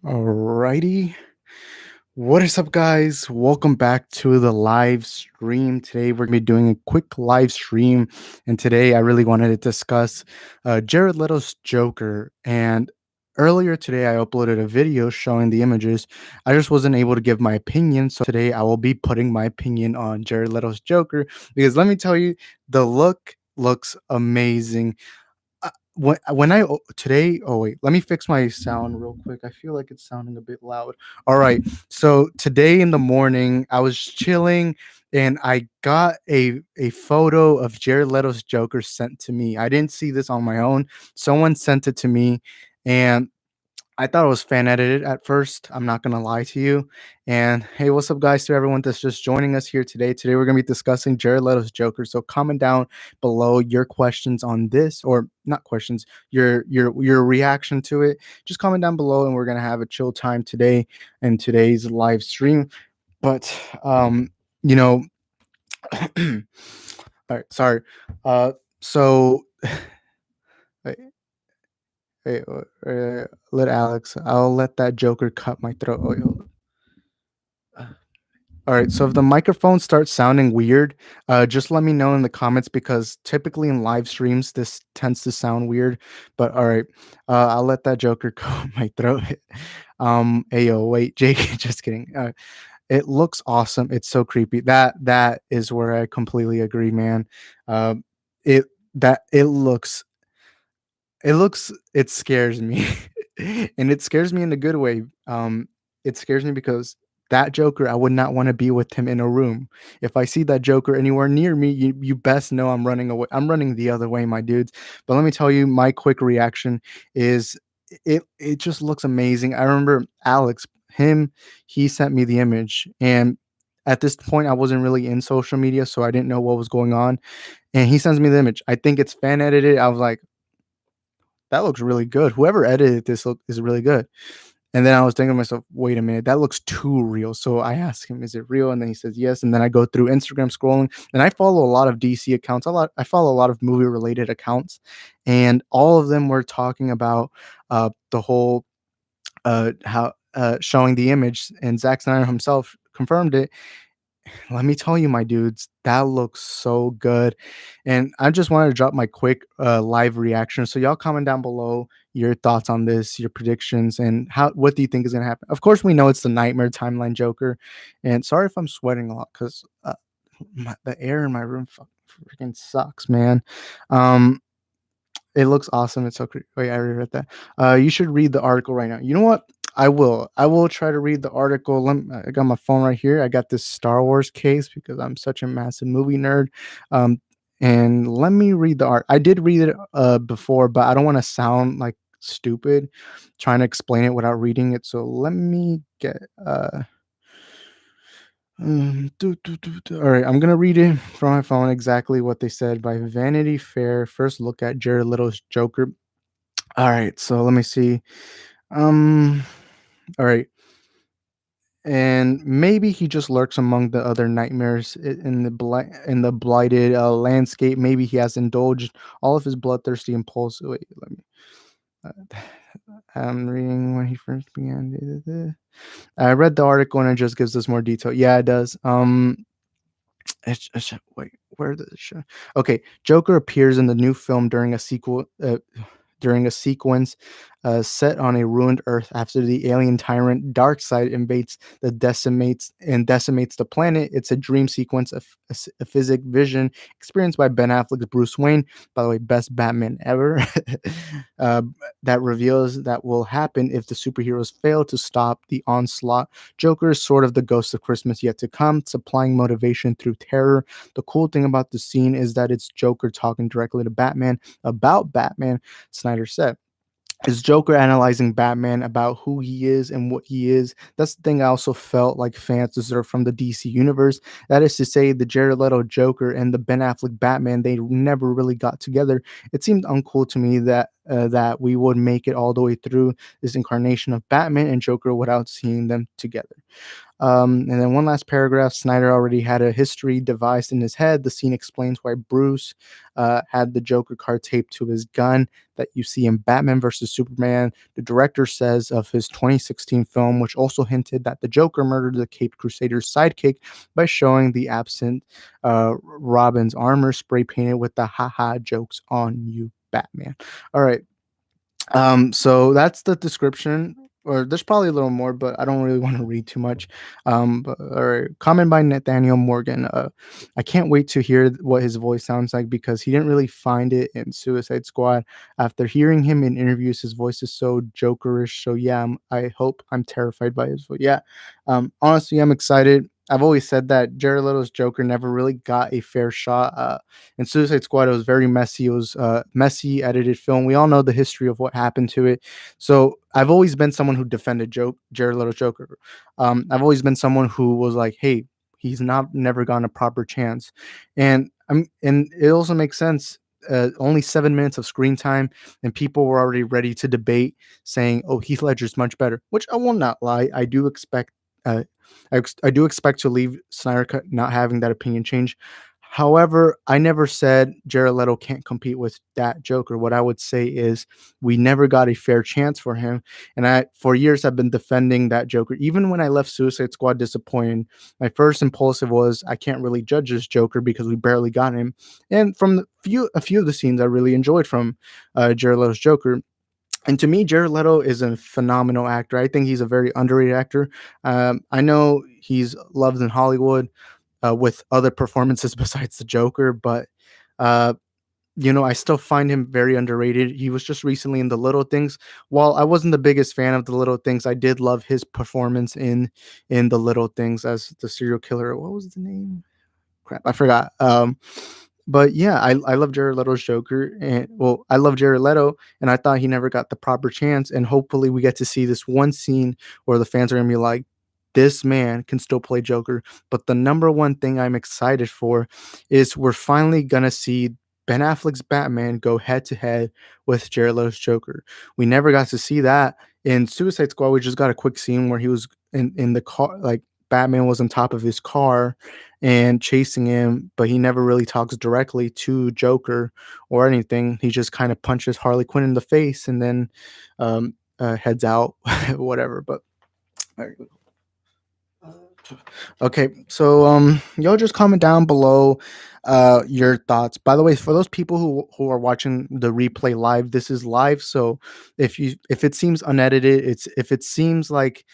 Alrighty. What is up, guys? Welcome back to the live stream. Today, we're going to be doing a quick live stream. And today, I really wanted to discuss Jared Leto's Joker. And earlier today, I uploaded a video showing the images. I just wasn't able to give my opinion. So today, I will be putting my opinion on Jared Leto's Joker. Because let me tell you, the look looks amazing. When today, oh wait, let me fix my sound real quick. I feel like it's sounding a bit loud. All right, so today in the morning I was chilling and I got a photo of Jared Leto's Joker sent to me. I didn't see this on my own. Someone sent it to me, and I thought it was fan edited at first. I'm not gonna lie to you. And hey, what's up, guys? To everyone that's just joining us here today. Today we're gonna be discussing Jared Leto's Joker. So comment down below your questions on this, or not questions, your reaction to it. Just comment down below, and we're gonna have a chill time today in today's live stream. But you know, all right, sorry. So Hey, let Alex. I'll let that Joker cut my throat. Oh, all right. So if the microphone starts sounding weird, just let me know in the comments because typically in live streams this tends to sound weird. But all right, I'll let that Joker cut my throat. Ayo, wait, Jake. Just kidding. It looks awesome. It's so creepy. That is where I completely agree, man. It that it scares me. And it scares me in a good way. It scares me because that Joker, I would not want to be with him in a room. If I see that Joker anywhere near me, you best know I'm running away. I'm running the other way, my dudes. But let me tell you, my quick reaction is it just looks amazing. I remember Alex, he sent me the image, and at this point I wasn't really in social media, so I didn't know what was going on. And he sends me the image. I think it's fan edited. I was like, that looks really good. Whoever edited this is really good. And then I was thinking to myself, wait a minute, that looks too real. So I asked him, is it real? And then he says yes. And then I go through Instagram scrolling, and I follow a lot of DC accounts. I follow a lot of movie related accounts, and all of them were talking about the whole how showing the image, and Zack Snyder himself confirmed it. Let me tell you, my dudes, that looks so good. And I just wanted to drop my quick live reaction. So y'all comment down below your thoughts on this, your predictions, and what do you think is gonna happen? Of course, we know it's the Nightmare Timeline Joker. And sorry if I'm sweating a lot because the air in my room freaking sucks, man. Um, it looks awesome. It's so wait, I already read that. You should read the article right now. You know what? I will. I will try to read the article. I got my phone right here. I got this Star Wars case because I'm such a massive movie nerd. Um, and let me read the art. I did read it before, but I don't want to sound like stupid trying to explain it without reading it. So let me get all right, I'm gonna read it from my phone exactly what they said by Vanity Fair. First look at Jared Leto's Joker. All right, so let me see. Um, all right, and maybe he just lurks among the other nightmares in the blighted landscape. Maybe he has indulged all of his bloodthirsty impulse. Wait, let me. Uh, I'm reading when he first began. I read the article and it just gives us more detail. Yeah, it does. Wait, where does it show? Okay, Joker appears in the new film during a sequence set on a ruined Earth after the alien tyrant Darkseid invades decimates the planet. It's a dream sequence of a physic vision experienced by Ben Affleck's Bruce Wayne. By the way, best Batman ever. uh, that reveals that will happen if the superheroes fail to stop the onslaught. Joker is sort of the ghost of Christmas yet to come, supplying motivation through terror. The cool thing about the scene is that it's Joker talking directly to Batman about Batman, Snyder said. Is Joker analyzing Batman about who he is and what he is? That's the thing I also felt like fans deserve from the DC universe. That is to say, the Jared Leto Joker and the Ben Affleck Batman, they never really got together. It seemed uncool to me that we would make it all the way through this incarnation of Batman and Joker without seeing them together. And then one last paragraph. Snyder already had a history devised in his head. The scene explains why Bruce had the Joker card taped to his gun that you see in Batman versus Superman. The director says of his 2016 film, which also hinted that the Joker murdered the Caped Crusader's sidekick by showing the absent Robin's armor spray painted with the haha jokes on you, Batman. All right. So that's the description, or there's probably a little more, but I don't really want to read too much. Or comment by Nathaniel Morgan. I can't wait to hear what his voice sounds like because he didn't really find it in Suicide Squad. After hearing him in interviews, his voice is so jokerish. So yeah, I hope I'm terrified by his voice. Yeah, honestly, I'm excited. I've always said that Jared Leto's Joker never really got a fair shot. In Suicide Squad, it was very messy. It was messy, edited film. We all know the history of what happened to it. So I've always been someone who defended Jared Leto's Joker. I've always been someone who was like, "Hey, he's not never gotten a proper chance," and it also makes sense. Only 7 minutes of screen time, and people were already ready to debate, saying, "Oh, Heath Ledger's much better," which I will not lie. I do expect. I do expect to leave Snyder Cut not having that opinion change. However, I never said Jared Leto can't compete with that Joker. What I would say is we never got a fair chance for him. And for years, I've been defending that Joker. Even when I left Suicide Squad disappointed, my first impulsive was I can't really judge this Joker because we barely got him. And from a few of the scenes I really enjoyed from Jared Leto's Joker. And to me, Jared Leto is a phenomenal actor. I think he's a very underrated actor. I know he's loved in Hollywood with other performances besides the Joker, but uh, I still find him very underrated. He was just recently in The Little Things. While I wasn't the biggest fan of The Little Things, I did love his performance in The Little Things as the serial killer. What was the name? Crap, I forgot. But yeah, I love Jared Leto's Joker, and well, I love Jared Leto, and I thought he never got the proper chance. And hopefully, we get to see this one scene where the fans are gonna be like, "This man can still play Joker." But the number one thing I'm excited for is we're finally gonna see Ben Affleck's Batman go head to head with Jared Leto's Joker. We never got to see that in Suicide Squad. We just got a quick scene where he was in the car, like Batman was on top of his car and chasing him, but he never really talks directly to Joker or anything. He just kind of punches Harley Quinn in the face and then heads out, whatever. But okay, so y'all just comment down below your thoughts. By the way, for those people who are watching the replay live, this is live. So if it seems unedited, if it seems like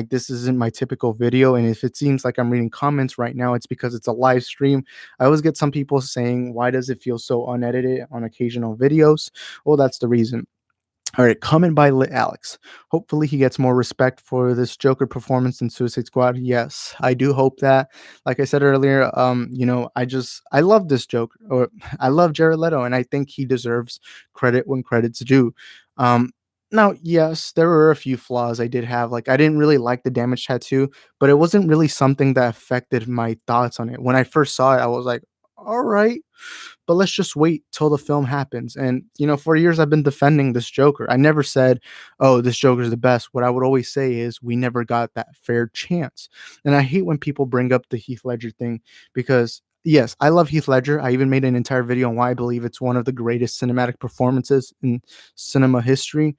this isn't my typical video, and if it seems like I'm reading comments right now, it's because it's a live stream. I always get some people saying, "Why does it feel so unedited on occasional videos?" Well, that's the reason. All right, comment by Lit Alex. Hopefully, he gets more respect for this Joker performance in Suicide Squad. Yes, I do hope that. Like I said earlier, I love this Joker, or I love Jared Leto, and I think he deserves credit when credit's due. Um, Now, yes, there were a few flaws I did have. Like, I didn't really like the damage tattoo, but it wasn't really something that affected my thoughts on it. When I first saw it, I was like, all right, but let's just wait till the film happens. And for years I've been defending this Joker. I never said, "Oh, this Joker is the best." What I would always say is, we never got that fair chance. And I hate when people bring up the Heath Ledger thing because yes, I love Heath Ledger. I even made an entire video on why I believe it's one of the greatest cinematic performances in cinema history.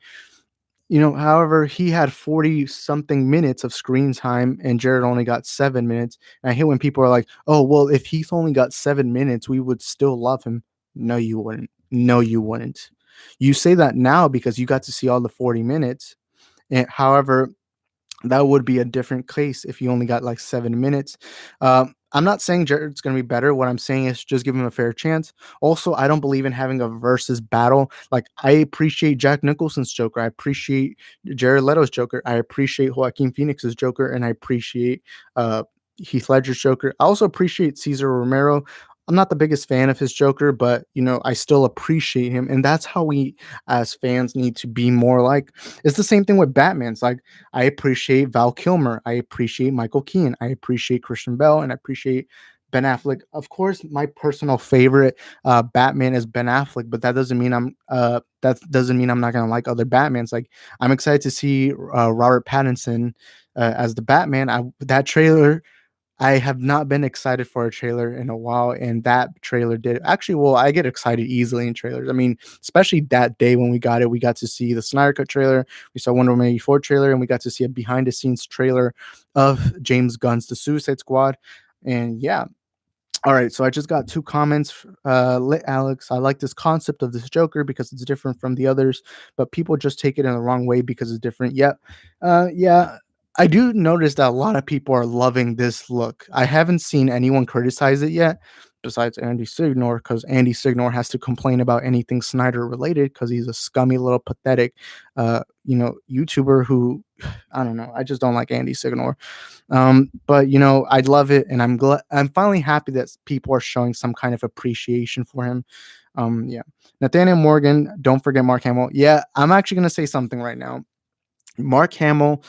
However, he had 40 something minutes of screen time and Jared only got 7 minutes. And I hate when people are like, "Oh, well, if Heath only got 7 minutes, we would still love him." No, you wouldn't. No, you wouldn't. You say that now because you got to see all the 40 minutes. And however, that would be a different case if you only got like 7 minutes. I'm not saying Jared's going to be better. What I'm saying is just give him a fair chance. Also, I don't believe in having a versus battle. Like, I appreciate Jack Nicholson's Joker. I appreciate Jared Leto's Joker. I appreciate Joaquin Phoenix's Joker. And I appreciate Heath Ledger's Joker. I also appreciate Cesar Romero. I'm not the biggest fan of his Joker, but I still appreciate him. And that's how we as fans need to be more like. It's the same thing with Batman's. Like, I appreciate Val Kilmer. I appreciate Michael Keaton. I appreciate Christian Bale, and I appreciate Ben Affleck. Of course, my personal favorite Batman is Ben Affleck, but that doesn't mean I'm not gonna like other Batmans. Like I'm excited to see Robert Pattinson as the Batman. That trailer, I have not been excited for a trailer in a while, and that trailer did actually. Well, I get excited easily in trailers. I mean, especially that day when we got it, we got to see the Snyder Cut trailer, we saw Wonder Woman 84 trailer, and we got to see a behind the scenes trailer of James Gunn's The Suicide Squad. And yeah, all right, so I just got two comments. Lit Alex, I like this concept of this Joker because it's different from the others, but people just take it in the wrong way because it's different. Yeah, yeah. I do notice that a lot of people are loving this look. I haven't seen anyone criticize it yet, besides Andy Signor, because Andy Signor has to complain about anything Snyder related because he's a scummy little pathetic, YouTuber who I don't know. I just don't like Andy Signor. But I love it, and I'm glad. I'm finally happy that people are showing some kind of appreciation for him. Yeah. Nathaniel Morgan, don't forget Mark Hamill. Yeah, I'm actually gonna say something right now. Mark Hamill's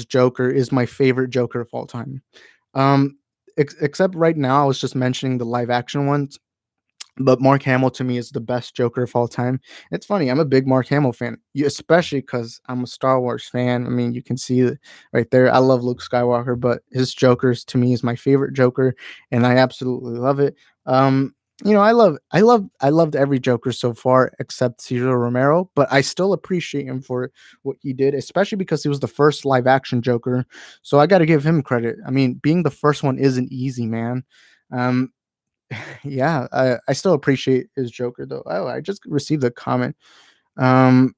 Joker is my favorite Joker of all time. Um, except right now, I was just mentioning the live action ones. But Mark Hamill to me is the best Joker of all time. It's funny, I'm a big Mark Hamill fan, especially because I'm a Star Wars fan. I mean, you can see it right there. I love Luke Skywalker, but his Joker's to me is my favorite Joker, and I absolutely love it. I loved every Joker so far except Cesar Romero, but I still appreciate him for what he did, especially because he was the first live action Joker. So I got to give him credit. I mean, being the first one isn't easy, man. Um, yeah, I still appreciate his Joker though. Oh, I just received a comment. Um,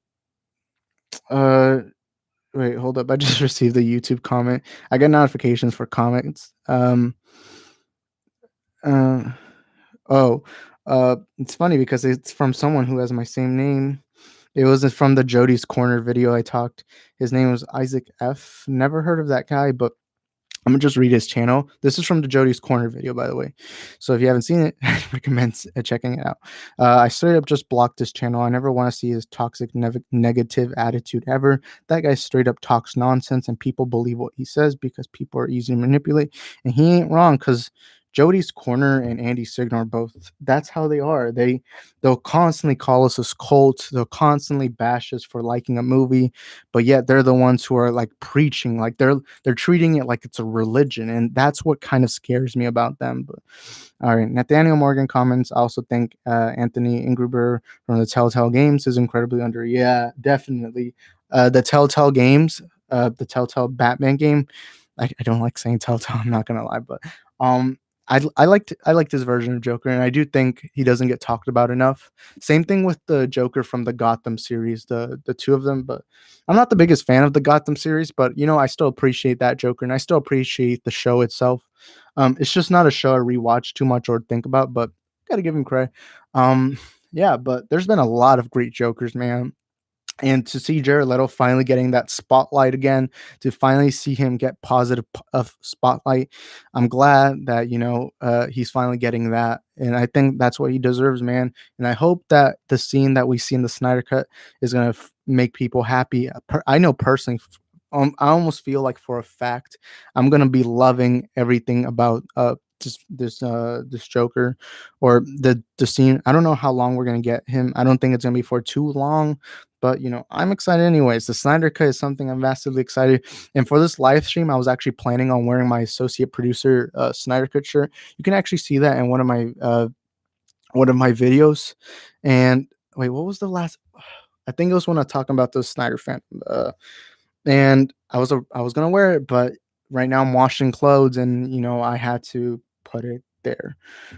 uh, wait, hold up. I just received a YouTube comment. I get notifications for comments. Uh, oh, it's funny because it's from someone who has my same name. It was from the Jody's Corner video I talked. His name was Isaac F. Never heard of that guy, but I'm gonna just read his channel. This is from the Jody's Corner video, by the way. So if you haven't seen it, I recommend checking it out. I straight up just blocked this channel. I never want to see his toxic, negative attitude ever. That guy straight up talks nonsense, and people believe what he says because people are easy to manipulate. And he ain't wrong because Jody's Corner and Andy Signor both. That's how they are. They'll constantly call us a cult. They'll constantly bash us for liking a movie, but yet they're the ones who are like preaching, like they're treating it like it's a religion, and that's what kind of scares me about them. But all right, Nathaniel Morgan comments. I also think Anthony Ingruber from the Telltale Games is incredibly under. Yeah, definitely. The Telltale Games, the Telltale Batman game. I don't like saying Telltale. I'm not gonna lie, but um, I liked his version of Joker, and I do think he doesn't get talked about enough. Same thing with the Joker from the Gotham series, the two of them. But I'm not the biggest fan of the Gotham series, but I still appreciate that Joker, and I still appreciate the show itself. It's just not a show I rewatch too much or think about, but gotta give him credit. Um, yeah, but there's been a lot of great Jokers, man. And to see Jared Leto finally getting that spotlight again, to finally see him get positive of spotlight, I'm glad that he's finally getting that, and I think that's what he deserves, man. And I hope that the scene that we see in the Snyder Cut is gonna make people happy. I know personally, I almost feel like for a fact I'm gonna be loving everything about this Joker or the scene. I don't know how long we're gonna get him. I don't think it's gonna be for too long, but I'm excited anyways. The Snyder Cut is something I'm massively excited. And for this live stream, I was actually planning on wearing my associate producer Snyder Cut shirt. You can actually see that in one of my videos. And wait, what was the last? I think it was when I was talking about the Snyder fan. And I was gonna wear it, but right now I'm washing clothes, and I had to put it there.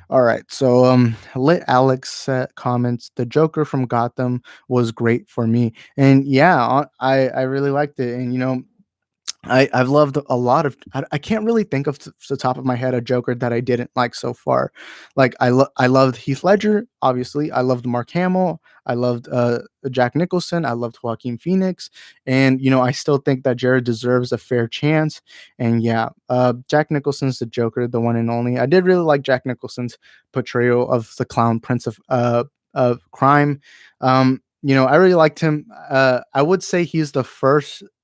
All right, so Lit Alex comments, the Joker from Gotham was great for me, and yeah, I really liked it, and I've loved a lot of. I can't really think of the top of my head a Joker that I didn't like so far. Like I loved Heath Ledger, obviously. I loved Mark Hamill. I loved Jack Nicholson. I loved Joaquin Phoenix, and I still think that Jared deserves a fair chance. And yeah, Jack Nicholson's the Joker, the one and only. I did really like Jack Nicholson's portrayal of the Clown Prince of crime. I really liked him. I would say he's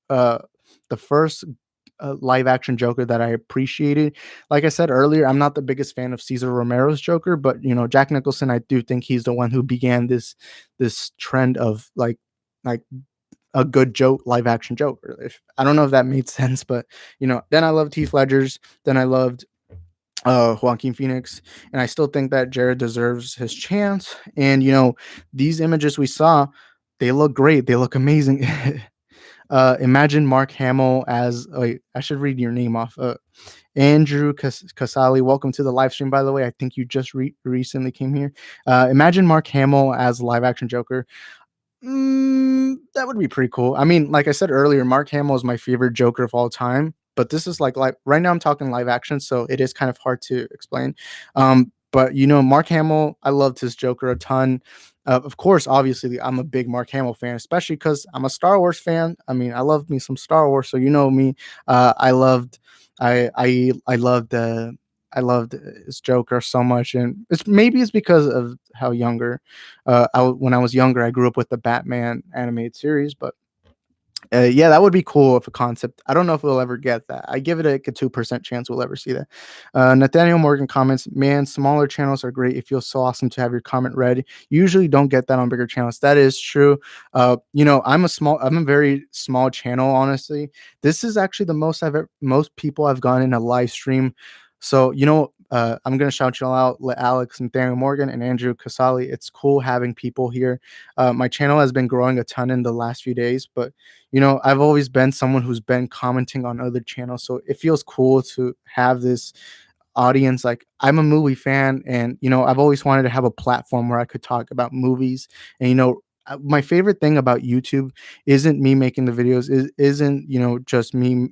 uh the first live action Joker that I appreciated. Like I said earlier, I'm not the biggest fan of Cesar Romero's Joker, but Jack Nicholson, I do think he's the one who began this trend of like a good joke live action Joker. If I don't know if that made sense, but then I loved Heath Ledger's, then I loved Joaquin Phoenix, and I still think that Jared deserves his chance. And these images we saw, they look great, they look amazing. Imagine Mark Hamill as wait, I should read your name off. Andrew Casali, welcome to the live stream. By the way, I think you just recently came here. Imagine Mark Hamill as live action Joker. That would be pretty cool. I mean, like I said earlier, Mark Hamill is my favorite Joker of all time. But this is like right now I'm talking live action, so it is kind of hard to explain. But Mark Hamill, I loved his Joker a ton. Of course, obviously, I'm a big Mark Hamill fan, especially because I'm a Star Wars fan. I mean, I love me some Star Wars, so you know me. I loved, I loved I loved his Joker so much, and it's because of how younger, when I was younger, I grew up with the Batman animated series. But yeah, that would be cool if a concept. I don't know if we'll ever get that. I give it like a 2% chance we'll ever see that. Nathaniel Morgan comments, "Man, smaller channels are great. It feels so awesome to have your comment read. You usually don't get that on bigger channels." That is true. I'm a very small channel, honestly. This is actually the most people I've gone in a live stream. So I'm gonna shout you all out, Alex and Daniel Morgan and Andrew Casali. It's cool having people here. My channel has been growing a ton in the last few days, but I've always been someone who's been commenting on other channels, so it feels cool to have this audience. Like, I'm a movie fan, and I've always wanted to have a platform where I could talk about movies. And my favorite thing about YouTube isn't me making the videos, isn't just me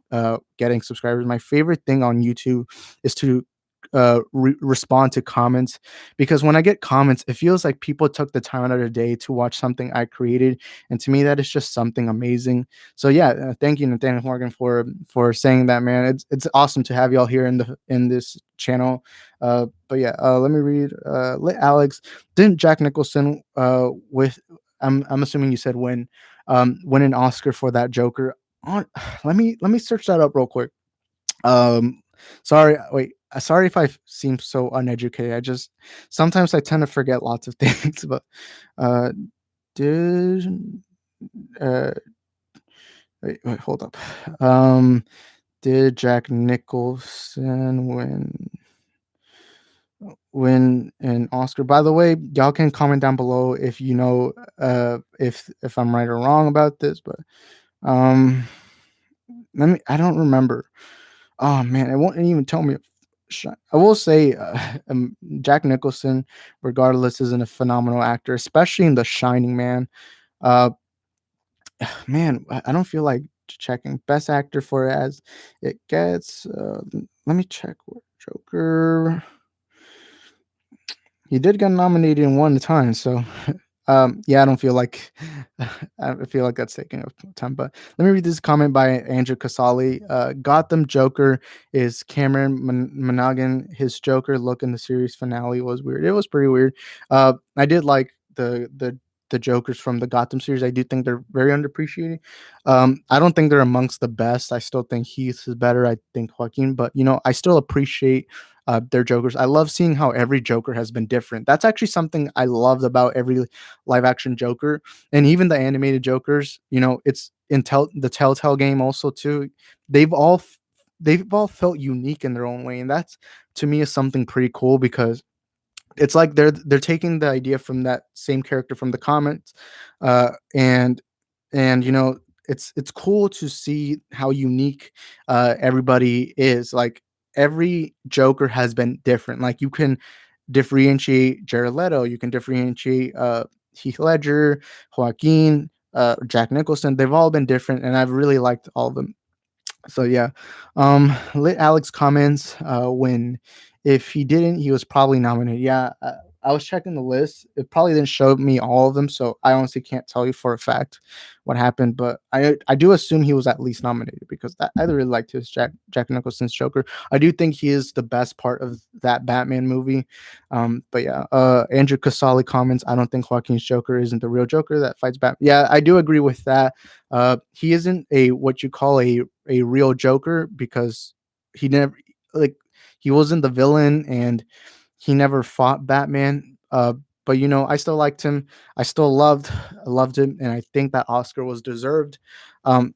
getting subscribers. My favorite thing on YouTube is to respond to comments, because when I get comments, it feels like people took the time out of their day to watch something I created, and to me that is just something amazing. So yeah, thank you, Nathaniel Morgan, for saying that, man. It's awesome to have y'all here in this channel. But yeah, let me read. Let Alex, didn't Jack Nicholson with I'm assuming you said win an Oscar for that Joker? On let me search that up real quick. um Sorry, wait. Sorry if I seem so uneducated. I just sometimes I tend to forget lots of things. But uh, did uh, wait, hold up. Did Jack Nicholson win an Oscar? By the way, y'all can comment down below if you know if I'm right or wrong about this. But um, I don't remember. Oh man, it won't even tell me. I will say, Jack Nicholson, regardless, isn't a phenomenal actor, especially in The Shining. Man, uh, man, I don't feel like checking best actor for it as it gets. Let me check. Joker. He did get nominated in one time, so yeah, I don't feel like I feel like that's taking up time. But let me read this comment by Andrew Casali. Gotham Joker is Cameron Monaghan. His Joker look in the series finale was weird. It was pretty weird. I did like the Jokers from the Gotham series. I do think they're very underappreciated. I don't think they're amongst the best. I still think Heath is better. I think Joaquin, but I still appreciate their Jokers. I love seeing how every Joker has been different. That's actually something I loved about every live action Joker, and even the animated Jokers. It's the Telltale game also too. They've all they've all felt unique in their own way, and that's, to me, is something pretty cool, because it's like they're taking the idea from that same character from the comics, and it's cool to see how unique everybody is. Like, every Joker has been different. Like, you can differentiate Jared Leto, you can differentiate Heath Ledger, Joaquin, Jack Nicholson. They've all been different, and I've really liked all of them. So yeah, let Alex comments when if he didn't, he was probably nominated. Yeah, I was checking the list. It probably didn't show me all of them, so I honestly can't tell you for a fact what happened. But I do assume he was at least nominated because I really liked his Jack Nicholson's Joker. I do think he is the best part of that Batman movie. But yeah, Andrew Casali comments, I don't think Joaquin's Joker isn't the real Joker that fights Batman. Yeah, I do agree with that. He isn't a what you call a real Joker because he never like he wasn't the villain and he never fought Batman. But I still liked him. I still loved him, and I think that Oscar was deserved. And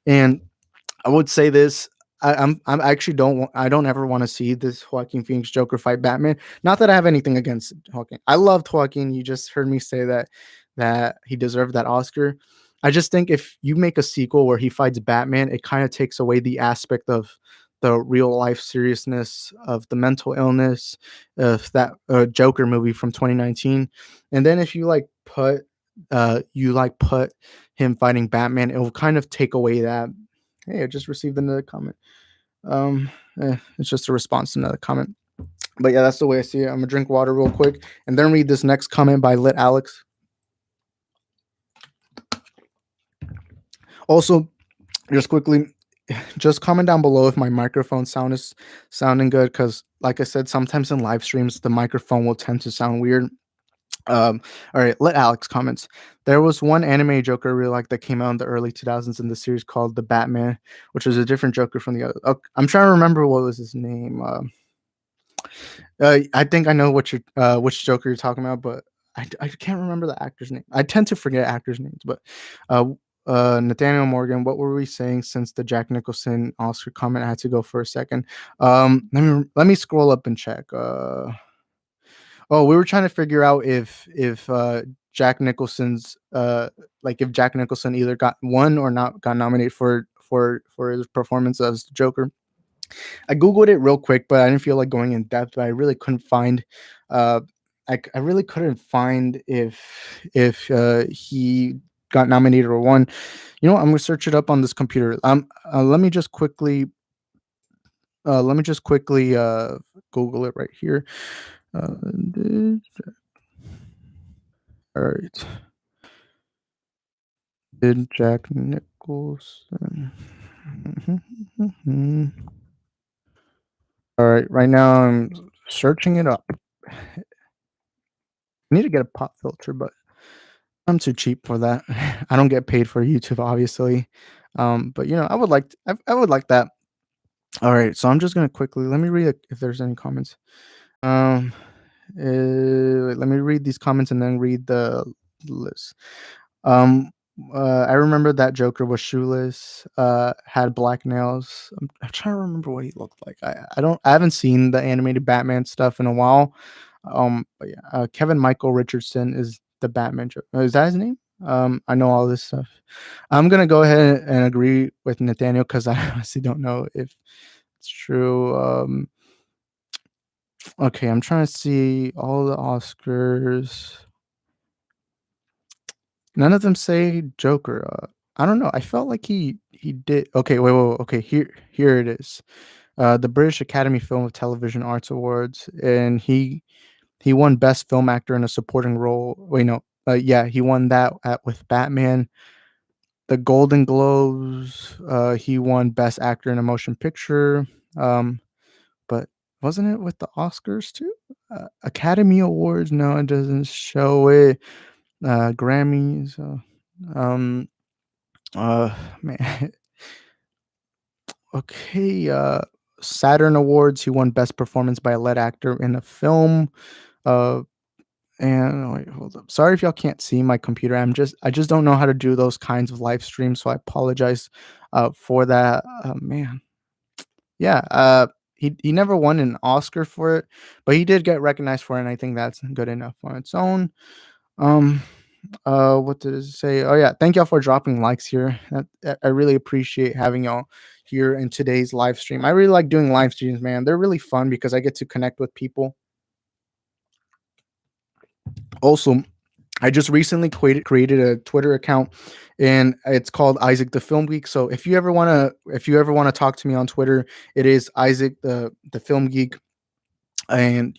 I would say this. I actually I don't ever want to see this Joaquin Phoenix Joker fight Batman. Not that I have anything against Joaquin. I loved Joaquin. You just heard me say that he deserved that Oscar. I just think if you make a sequel where he fights Batman, it kind of takes away the aspect of the real life seriousness of the mental illness of that Joker movie from 2019. And then if you put him fighting Batman, it will kind of take away that. Hey, I just received another comment. Um, it's just a response to another comment. But yeah, that's the way I see it. I'm gonna drink water real quick and then read this next comment by Lit Alex. Also, just quickly, just comment down below if my microphone sound is sounding good because, like I said, sometimes in live streams the microphone will tend to sound weird. All right, let Alex comments. There was one anime Joker I really liked that came out in the early 2000s in the series called The Batman, which was a different Joker from the other. I'm trying to remember what was his name. I think I know which Joker you're talking about, but I can't remember the actor's name. I tend to forget actors' names, but uh, Nathaniel Morgan, what were we saying since the Jack Nicholson Oscar comment? I had to go for a second. Let me scroll up and check. Oh, we were trying to figure out if Jack Nicholson's like if Jack Nicholson either got won or not got nominated for his performance as the Joker. I googled it real quick, but I didn't feel like going in depth. But I really couldn't find. Uh, I really couldn't find if he got nominated or won. You know what? I'm gonna search it up on this computer. Let me just quickly. Google it right here. Did All right. Did Jack Nicholson? All right. Right now I'm searching it up. I need to get a pop filter, but I'm too cheap for that. I don't get paid for YouTube, obviously. But I would like that. All right. So I'm just gonna quickly let me read if there's any comments. Um, Let me read these comments and then read the list. Um, I remember that Joker was shoeless, had black nails. I'm trying to remember what he looked like. I haven't seen the animated Batman stuff in a while. But yeah, Kevin Michael Richardson is the Batman Joker. Is that his name? I know all this stuff. I'm gonna go ahead and agree with Nathaniel because I honestly don't know if it's true. Okay, I'm trying to see all the Oscars. None of them say Joker. I don't know. I felt like he did. Okay, wait. Okay, here it is. The British Academy Film and Television Arts Awards, and he won Best Film Actor in a Supporting Role. Wait, no. Yeah, he won that with Batman. The Golden Globes. He won Best Actor in a Motion Picture. But wasn't it with the Oscars too? Academy Awards? No, it doesn't show it. Grammys. Um. Man. Okay. Saturn Awards. He won Best Performance by a Lead Actor in a Film. Uh. And wait, hold up. Sorry if y'all can't see my computer. I just don't know how to do those kinds of live streams, so I apologize for that. Man. Yeah. He never won an Oscar for it, but he did get recognized for it, and I think that's good enough on its own. Um. What did it say? Oh yeah, thank y'all for dropping likes here. I really appreciate having y'all here in today's live stream. I really like doing live streams, man. They're really fun because I get to connect with people. Also, I just recently created a Twitter account, and it's called Isaac the Film Geek. So if you ever wanna talk to me on Twitter, it is Isaac the Film Geek. and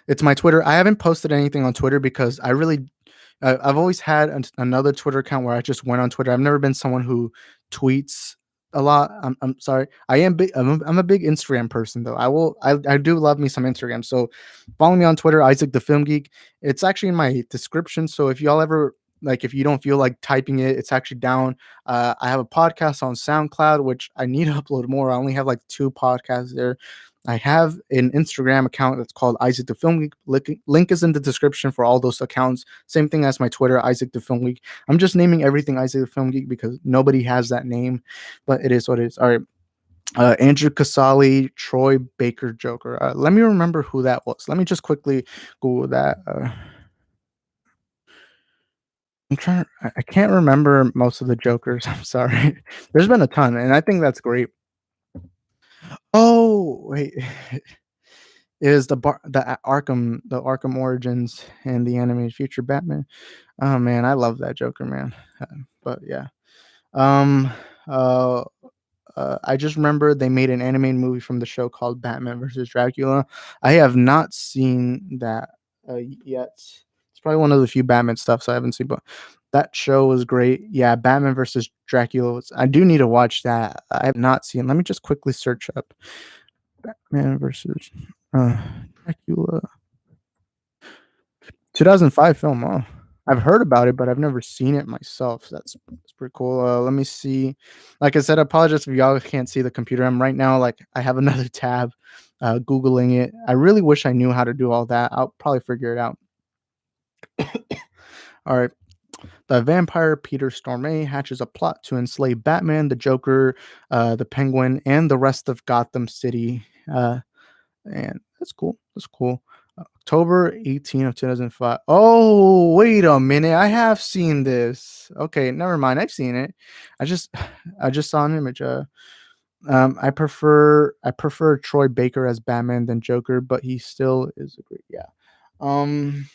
it's my Twitter. I haven't posted anything on Twitter because I've always had another Twitter account where I just went on Twitter. I've never been someone who tweets a lot. I'm sorry. I'm a big Instagram person though. I do love me some Instagram. So follow me on Twitter, Isaac the Film Geek. It's actually in my description. So if y'all ever like, if you don't feel like typing it, it's actually down. I have a podcast on SoundCloud, which I need to upload more. I only have like 2 podcasts there. I have an Instagram account that's called Isaac the Film Geek. Link is in the description for all those accounts. Same thing as my Twitter, Isaac the Film Geek. I'm just naming everything Isaac the Film Geek because nobody has that name, but it is what it is. All right. Andrew Casali, Troy Baker Joker. Let me remember who that was. Let me just quickly Google that. I can't remember most of the Jokers. I'm sorry. There's been a ton, and I think that's great. Oh, wait. Is the Arkham Origins and the animated future Batman. Oh man, I love that Joker, man. But yeah. Um uh I just remember they made an animated movie from the show called Batman versus Dracula. I have not seen that yet. It's probably one of the few Batman stuffs I haven't seen, but that show was great. Yeah, Batman versus Dracula. I do need to watch that. I have not seen. Let me just quickly search up Batman versus uh, Dracula. 2005 film. Oh, I've heard about it, but I've never seen it myself. That's pretty cool. Let me see. Like I said, I apologize if y'all can't see the computer. I'm right now. Like I have another tab, googling it. I really wish I knew how to do all that. I'll probably figure it out. All right. The vampire Peter Stormare hatches a plot to enslave Batman, the Joker, the Penguin, and the rest of Gotham City. And that's cool. That's cool. October 18th of 2005. Oh, wait a minute. I have seen this. Okay, never mind. I've seen it. I just I just saw an image. I prefer Troy Baker as Batman than Joker, but he still is a great, yeah. Um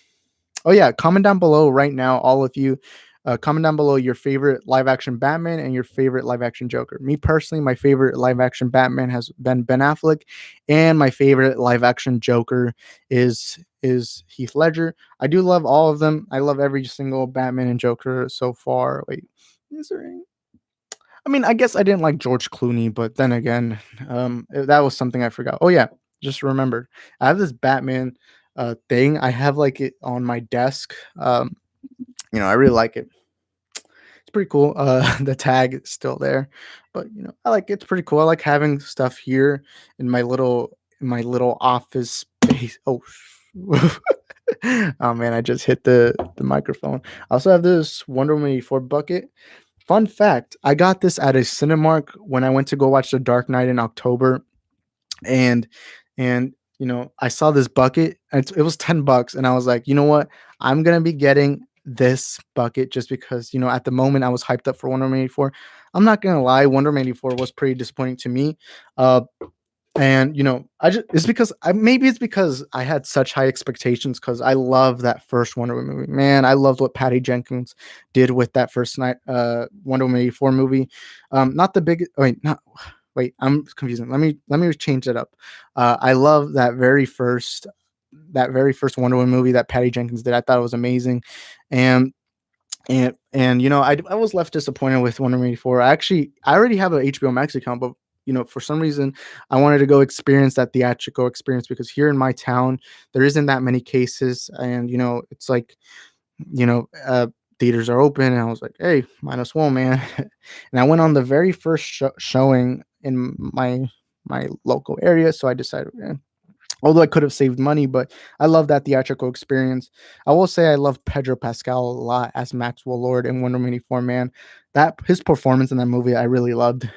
Oh yeah, comment down below right now, all of you. Comment down below your favorite live action Batman and your favorite live action Joker. Me personally, my favorite live action Batman has been Ben Affleck, and my favorite live action Joker is Heath Ledger. I do love all of them. I love every single Batman and Joker so far. Wait, is there any? I mean, I guess I didn't like George Clooney, but then again, that was something I forgot. Oh yeah, just remembered. I have this Batman thing. I have like it on my desk. I really like it. It's pretty cool. The tag is still there, but I like it. It's pretty cool. I like having stuff here in my little office space. Oh, oh man, I just hit the microphone. I also have this Wonder Woman 84 bucket. Fun fact, I got this at a Cinemark when I went to go watch The Dark Knight in October, and I saw this bucket. And it was $10, and I was like, you know what? I'm gonna be getting this bucket just because at the moment I was hyped up for Wonder Woman 84. I'm not gonna lie, Wonder Woman 84 was pretty disappointing to me. And I just it's because maybe it's because I had such high expectations because I love that first Wonder Woman movie. Man, I loved what Patty Jenkins did with that first night Wonder Woman 84 movie. Not the big wait, not wait, I'm confusing. Let me change it up. I love that very first Wonder Woman movie that Patty Jenkins did. I thought it was amazing. And I was left disappointed with Wonder Woman 84. I already have an HBO Max account, but for some reason I wanted to go experience that theatrical experience because here in my town there isn't that many cases, and it's like you know theaters are open, and I was like, hey, might as well, man. And I went on the very first showing in my local area, so I decided, although I could have saved money, but I love that theatrical experience. I will say I love Pedro Pascal a lot as Maxwell Lord in Wonder Woman 84, man. That his performance in that movie I really loved.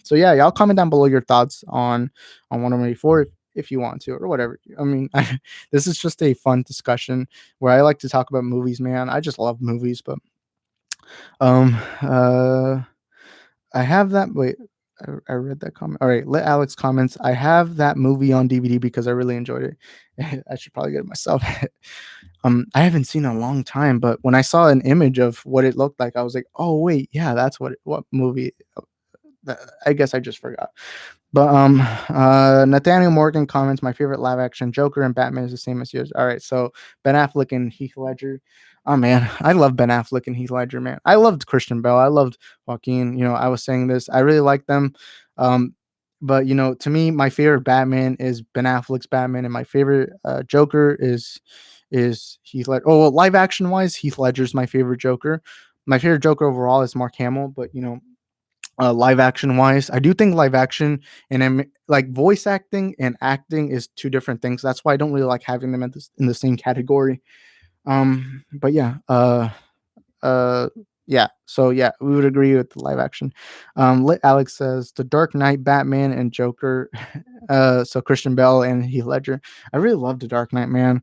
So yeah, y'all comment down below your thoughts on Wonder Woman 84 if you want to, or whatever. I mean, this is just a fun discussion where I like to talk about movies, man. I just love movies, but um uh I have that. Wait, I read that comment. All right, let Alex comments. I have that movie on DVD because I really enjoyed it. I should probably get it myself. I haven't seen it in a long time, but when I saw an image of what it looked like, I was like, oh wait, yeah, that's what movie I guess I just forgot. But Nathaniel Morgan comments, my favorite live action Joker and Batman is the same as yours. All right, so Ben Affleck and Heath Ledger. Oh man, I love Ben Affleck and Heath Ledger, man. I loved Christian Bale. I loved Joaquin. I was saying this. I really like them. Um, but to me, my favorite Batman is Ben Affleck's Batman, and my favorite Joker is Heath Ledger. Oh, well, live action wise, Heath Ledger's my favorite Joker. My favorite Joker overall is Mark Hamill, but live action wise, I do think live action and like voice acting and acting is two different things. That's why I don't really like having them in the same category. But uh, yeah. So yeah, we would agree with the live action. Lit Alex says the Dark Knight, Batman, and Joker. So Christian Bale and Heath Ledger. I really love the Dark Knight, man.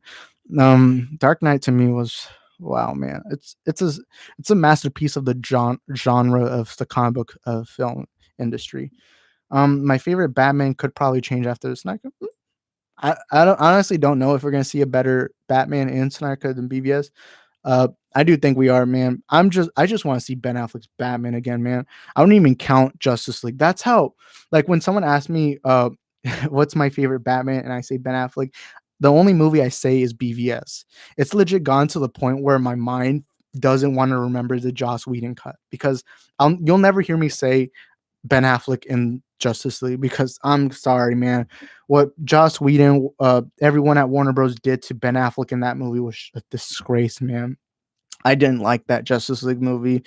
Dark Knight to me was wow, man. It's a masterpiece of the genre of the comic book film industry. My favorite Batman could probably change after the Snyder. I don't honestly don't know if we're gonna see a better Batman in Snyder than BVS. I do think we are, man. I just want to see Ben Affleck's Batman again, man. I don't even count Justice League. That's how, like, when someone asks me, what's my favorite Batman, and I say Ben Affleck, the only movie I say is BVS. It's legit gone to the point where my mind doesn't want to remember the Joss Whedon cut because you'll never hear me say Ben Affleck in Justice League because I'm sorry, man. What Joss Whedon, everyone at Warner Bros. Did to Ben Affleck in that movie was a disgrace, man. I didn't like that Justice League movie.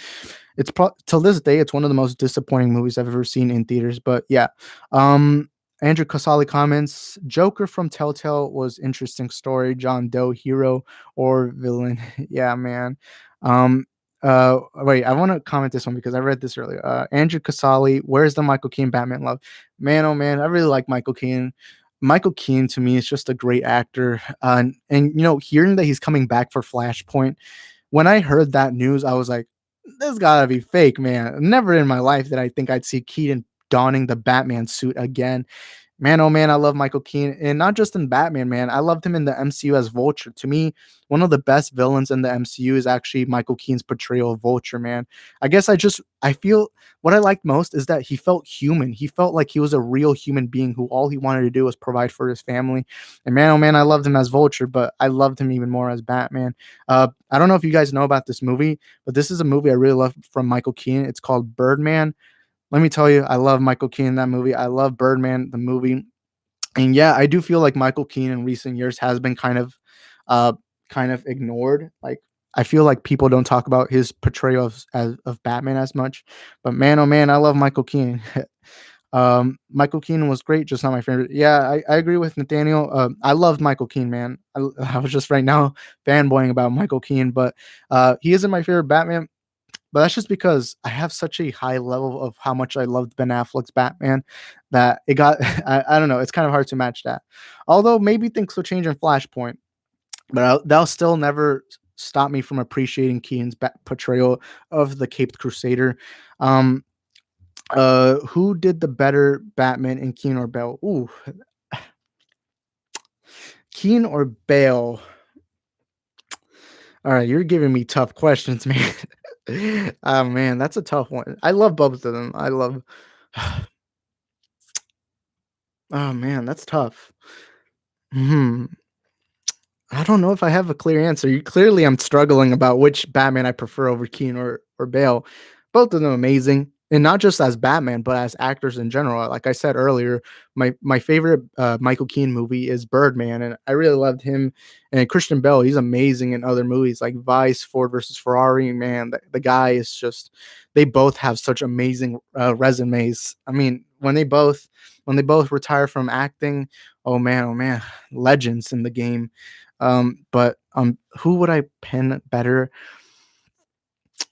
Till this day, it's one of the most disappointing movies I've ever seen in theaters. But yeah, Andrew Casali comments: Joker from Telltale was interesting story. John Doe hero or villain? Yeah, man. Um, Wait, I want to comment this one because I read this earlier. Andrew Casali, where's the Michael Keaton Batman love? Man, oh man, I really like Michael Keaton. Michael Keaton to me is just a great actor, and hearing that he's coming back for Flashpoint when I heard that news, I was like, this gotta be fake, man. Never in my life did I think I'd see Keaton donning the Batman suit again. Man, oh man, I love Michael Keaton, and not just in Batman, man. I loved him in the MCU as Vulture. To me, one of the best villains in the MCU is actually Michael Keaton's portrayal of Vulture, man. I feel what I liked most is that he felt human. He felt like he was a real human being who all he wanted to do was provide for his family. And man, oh man, I loved him as Vulture, but I loved him even more as Batman. I don't know if you guys know about this movie, but this is a movie I really love from Michael Keaton. It's called Birdman. Let me tell you, I love Michael Keaton in that movie. I love Birdman, the movie. And yeah, I do feel like Michael Keaton in recent years has been uh, kind of ignored. Like I feel like people don't talk about his portrayal of Batman as much. But man, oh man, I love Michael Keaton. Michael Keaton was great, just not my favorite. Yeah, I agree with Nathaniel. I loved Michael Keaton, man. I was just right now fanboying about Michael Keaton, but he isn't my favorite Batman. But that's just because I have such a high level of how much I loved Ben Affleck's Batman that it got, I don't know, it's kind of hard to match that. Although maybe things will change in Flashpoint, but that'll still never stop me from appreciating Keaton's portrayal of the Caped Crusader. Um, who did the better Batman in Keaton or Bale? Ooh, Keaton or Bale? All right, you're giving me tough questions, man. Oh man, that's a tough one. I love both of them. I love. Oh man, that's tough. Hmm. I don't know if I have a clear answer. Clearly, I'm struggling about which Batman I prefer over Keane or Bale. Both of them amazing, and not just as Batman, but as actors in general. Like I said earlier, my favorite Michael Keane movie is Birdman, and I really loved him. And Christian Bale, he's amazing in other movies like Vice, Ford versus Ferrari. Man, the guy is just. They both have such amazing resumes. I mean, when they both retire from acting, oh man, legends in the game. But who would I pin better?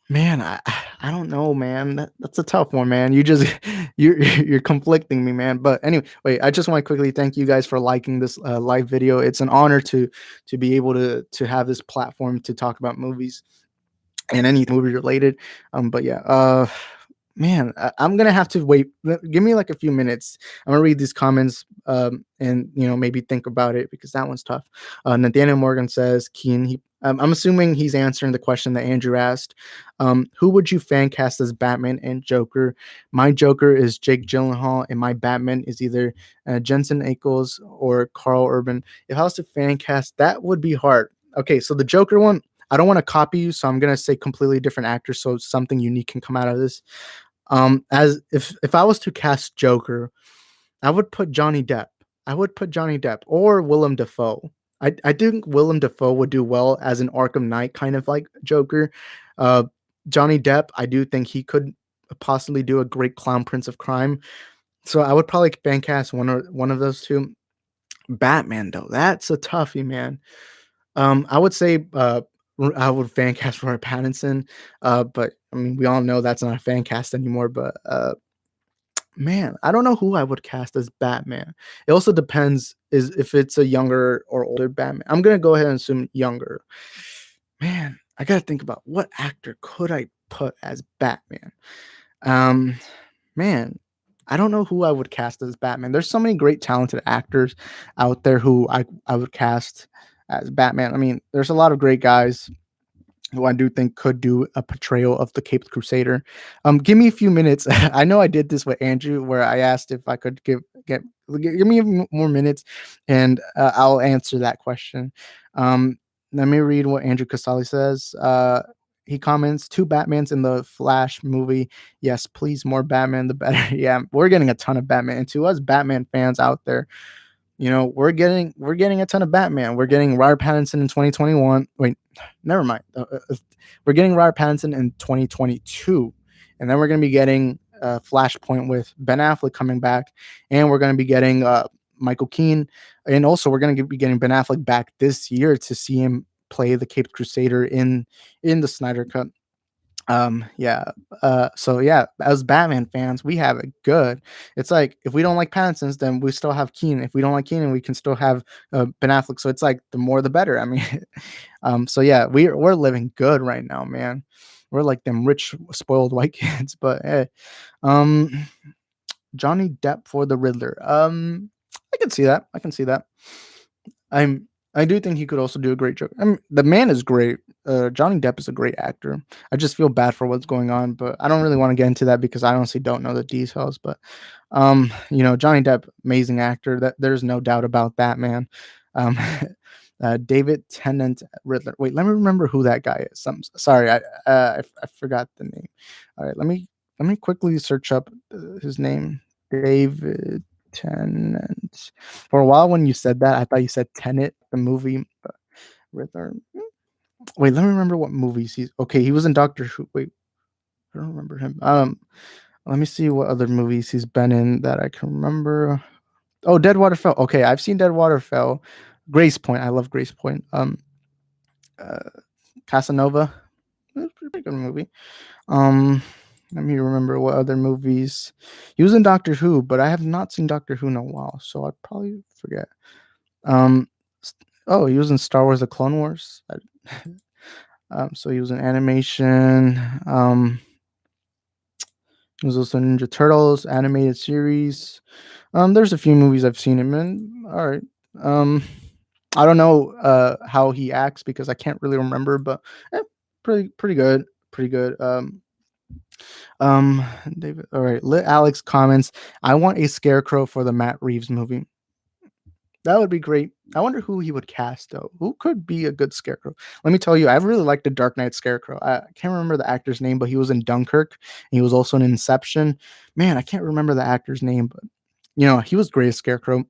Man, I don't know, man. That's a tough one, man. You just you're conflicting me, man. But anyway, wait. I just want to quickly thank you guys for liking this live video. It's an honor to be able to have this platform to talk about movies and any movie related. But yeah. Man, I'm gonna have to wait. Give me like a few minutes. I'm gonna read these comments, and maybe think about it because that one's tough. Nathaniel Morgan says, "Keen." I'm assuming he's answering the question that Andrew asked. Who would you fan cast as Batman and Joker? My Joker is Jake Gyllenhaal, and my Batman is either Jensen Ackles or Carl Urban. If I was to fan cast, that would be hard. Okay, so the Joker one. I don't want to copy you, so I'm gonna say completely different actors, so something unique can come out of this. As if I was to cast Joker, I would put Johnny Depp. I would put Johnny Depp or Willem Dafoe. I think Willem Dafoe would do well as an Arkham Knight kind of like Joker. Uh, Johnny Depp, I do think he could possibly do a great clown prince of crime. So I would probably fan cast one of those two. Batman though, that's a toughie, man. I would say I would fan cast Robert Pattinson, but I mean we all know that's not a fan cast anymore. But man, I don't know who I would cast as Batman. It also depends is if it's a younger or older Batman. I'm gonna go ahead and assume younger. Man, I gotta think about what actor could I put as Batman. Um, Man, I don't know who I would cast as Batman. There's so many great talented actors out there who I would cast as Batman. I mean, there's a lot of great guys who I do think could do a portrayal of the Caped Crusader. Give me a few minutes. I know I did this with Andrew, where I asked if I could give me more minutes, and I'll answer that question. Let me read what Andrew Casali says. He comments, two Batmans in the Flash movie. Yes, please, more Batman, the better. Yeah, we're getting a ton of Batman. And to us Batman fans out there, we're getting a ton of Batman. We're getting Robert Pattinson in 2021. Wait, never mind. We're getting Robert Pattinson in 2022, and then we're going to be getting Flashpoint with Ben Affleck coming back, and we're going to be getting Michael Keane, and also we're going to be getting Ben Affleck back this year to see him play the Caped Crusader in the Snyder Cut. Yeah. So yeah, as Batman fans, we have it good. It's like if we don't like Pattinson's, then we still have Keenan. If we don't like Keenan, we can still have Ben Affleck. So it's like the more the better. I mean, so yeah, we're living good right now, man. We're like them rich, spoiled white kids. But hey, um, Johnny Depp for the Riddler. I can see that. I can see that. I do think he could also do a great joke. I mean, the man is great. Johnny Depp is a great actor. I just feel bad for what's going on, but I don't really want to get into that because I honestly don't know the details. But Johnny Depp, amazing actor. That there's no doubt about that, man. Um, David Tennant Riddler. Wait, let me remember who that guy is. Sorry, I forgot the name. All right, let me quickly search up his name. David Tennant. For a while, when you said that, I thought you said Tenet, the movie. But Riddler. Wait, let me remember what movies he's. Okay, he was in Doctor Who. Wait, I don't remember him. Let me see what other movies he's been in that I can remember. Oh, Deadwater Fell. Okay, I've seen Deadwater Fell. Grace Point. I love Grace Point. Uh, Casanova. That's a pretty good movie. Um, Let me remember what other movies. He was in Doctor Who, but I have not seen Doctor Who in a while, so I'd probably forget. Um, oh, he was in Star Wars: The Clone Wars. So he was in animation. He was also in Ninja Turtles animated series. There's a few movies I've seen him in. All right. Um, I don't know how he acts because I can't really remember, but eh, pretty good, pretty good. Um, David. All right. Lit Alex comments. I want a scarecrow for the Matt Reeves movie. That would be great. I wonder who he would cast though. Who could be a good scarecrow? Let me tell you, I really like the Dark Knight Scarecrow. I can't remember the actor's name, but he was in Dunkirk. And he was also in Inception. Man, I can't remember the actor's name, but he was great as Scarecrow.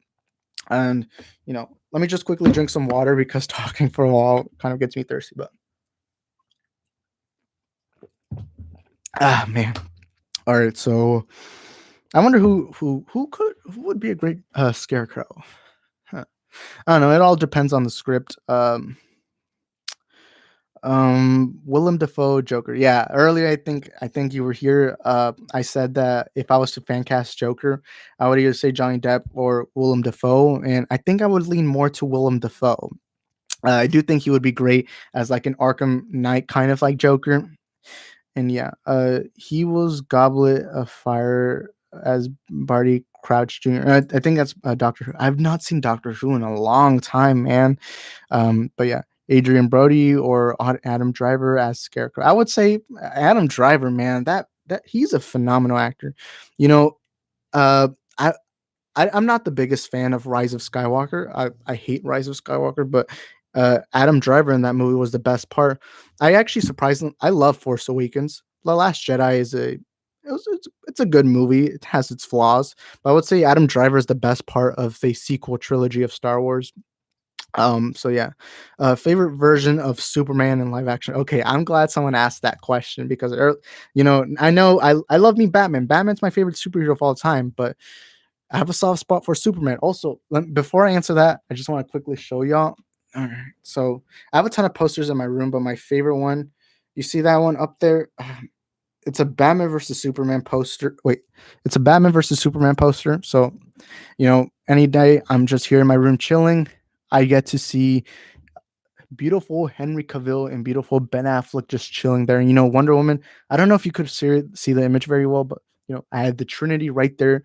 And let me just quickly drink some water because talking for a while kind of gets me thirsty. But man. All right, so I wonder who would be a great Scarecrow. Huh. I don't know. It all depends on the script. Willem Dafoe Joker. Yeah, earlier I think you were here. I said that if I was to fan cast Joker, I would either say Johnny Depp or Willem Dafoe, and I think I would lean more to Willem Dafoe. I do think he would be great as like an Arkham Knight kind of like Joker. And yeah, he was Goblet of Fire as Barty Crouch Jr. I think that's Doctor Who. I've not seen Doctor Who in a long time, man. But yeah, Adrian Brody or Adam Driver as Scarecrow. I would say Adam Driver, man. That he's a phenomenal actor. You know, uh, I I'm not the biggest fan of Rise of Skywalker. I hate Rise of Skywalker, but Adam Driver in that movie was the best part. I actually surprisingly I love Force Awakens. The Last Jedi is it's a good movie. It has its flaws, but I would say Adam Driver is the best part of the sequel trilogy of Star Wars. So yeah, favorite version of Superman in live action. Okay, I'm glad someone asked that question because I know I love me Batman. Batman's my favorite superhero of all time, but I have a soft spot for Superman. Also, before I answer that, I just want to quickly show y'all. All right, so I have a ton of posters in my room, but my favorite one, you see that one up there? It's a Batman versus Superman poster. Wait, it's a Batman versus Superman poster. So, any day I'm just here in my room chilling, I get to see beautiful Henry Cavill and beautiful Ben Affleck just chilling there. And Wonder Woman. I don't know if you could see the image very well, but I had the Trinity right there.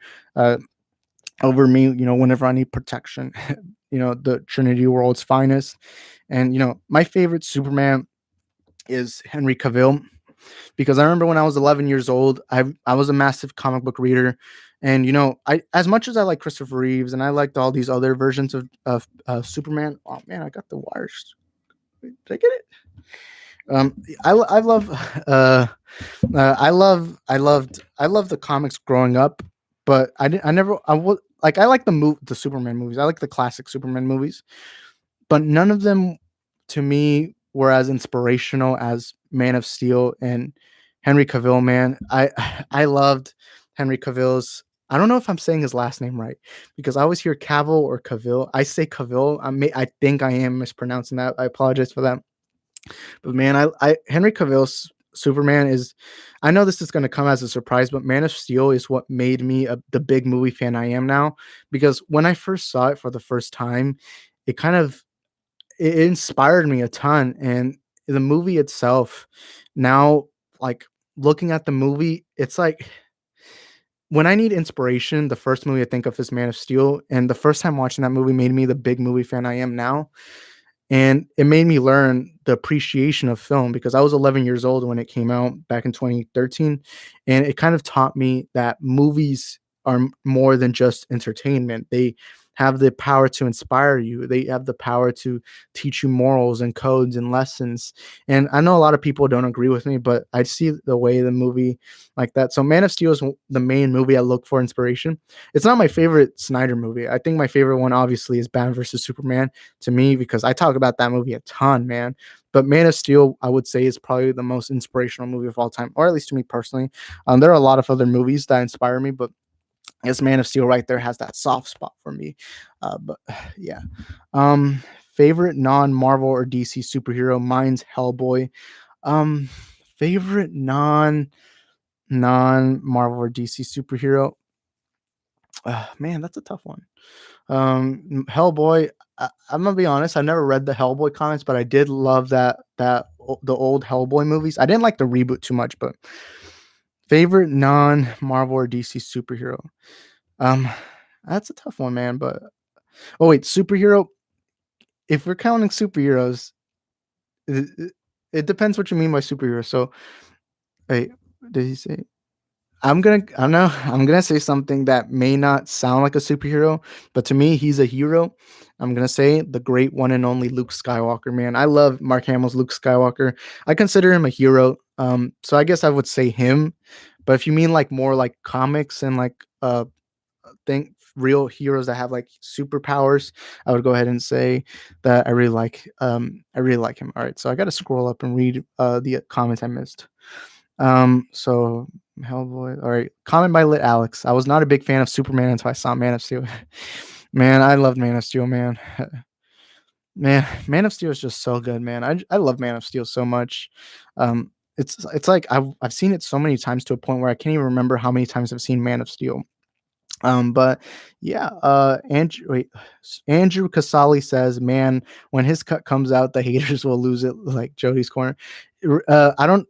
Over me, whenever I need protection, the Trinity world's finest. And, my favorite Superman is Henry Cavill because I remember when I was 11 years old, I was a massive comic book reader. And, I as much as I like Christopher Reeves and I liked all these other versions of Superman. Oh man, I got the wires. Did I get it? I love I love the comics growing up, but I never I would like I like the Superman movies. I like the classic Superman movies, but none of them to me were as inspirational as Man of Steel and Henry Cavill. Man, I loved Henry Cavill's. I don't know if I'm saying his last name right because I always hear Cavill or Cavill. I say Cavill. I think I am mispronouncing that. I apologize for that. But man, I Henry Cavill's Superman is. I know this is going to come as a surprise, but Man of Steel is what made me the big movie fan I am now. Because when I first saw it for the first time, it kind of it inspired me a ton, and the movie itself. Now, like looking at the movie, it's like when I need inspiration, the first movie I think of is Man of Steel, and the first time watching that movie made me the big movie fan I am now. And it made me learn the appreciation of film because I was 11 years old when it came out back in 2013. And it kind of taught me that movies are more than just entertainment. They have the power to inspire you, they have the power to teach you morals and codes and lessons. And I know a lot of people don't agree with me, but I see the way the movie like that. So, Man of Steel is the main movie I look for inspiration. It's not my favorite Snyder movie. I think my favorite one, obviously, is Batman versus Superman to me because I talk about that movie a ton, man. But Man of Steel, I would say, is probably the most inspirational movie of all time, or at least to me personally. There are a lot of other movies that inspire me, but I guess Man of Steel right there has that soft spot for me. But yeah. Um, favorite non-Marvel or DC superhero? Mine's Hellboy. Um, favorite non-Marvel or DC superhero? Man, that's a tough one. Hellboy. I'm gonna be honest. I never read the Hellboy comics, but I did love the old Hellboy movies. I didn't like the reboot too much, but favorite non-Marvel or DC superhero. Um, that's a tough one, man. But oh wait, superhero. If we're counting superheroes, it depends what you mean by superhero. So wait, did he say? I know I'm gonna say something that may not sound like a superhero, but to me, he's a hero. I'm gonna say the great one and only Luke Skywalker, man. I love Mark Hamill's Luke Skywalker. I consider him a hero. So I guess I would say him. But if you mean like more like comics and like think real heroes that have like superpowers, I would go ahead and say that I really like him. All right, so I got to scroll up and read the comments I missed. So Hellboy. All right, comment by Lit Alex. I was not a big fan of Superman until I saw Man of Steel. Man, I loved Man of Steel, man. Man, Man of Steel is just so good, man. I love Man of Steel so much. It's like I've seen it so many times to a point where I can't even remember how many times I've seen Man of Steel. But yeah, Andrew Casali says, "Man, when his cut comes out, the haters will lose it like Jody's corner." I don't.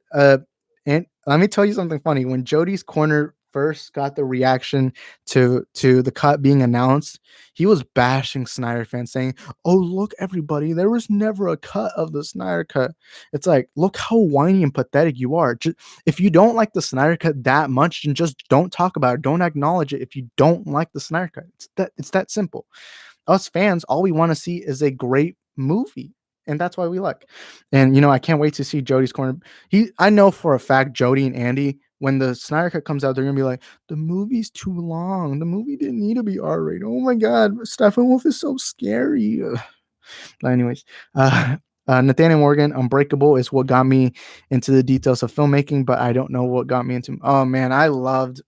and let me tell you something funny. When Jody's Corner first got the reaction to the cut being announced, he was bashing Snyder fans, saying, "Oh, look, everybody, there was never a cut of the Snyder cut." It's like, look how whiny and pathetic you are. If you don't like the Snyder cut that much, then just don't talk about it. Don't acknowledge it if you don't like the Snyder cut. It's that simple. Us fans, all we want to see is a great movie. And that's why we like. And I can't wait to see Jody's Corner. I know for a fact Jody and Andy, when the Snyder Cut comes out, they're gonna be like, the movie's too long. The movie didn't need to be R-rated. Oh my god, Steppenwolf is so scary. Ugh. But anyways, Nathaniel Morgan, Unbreakable is what got me into the details of filmmaking, but I don't know what got me into. Oh man, I loved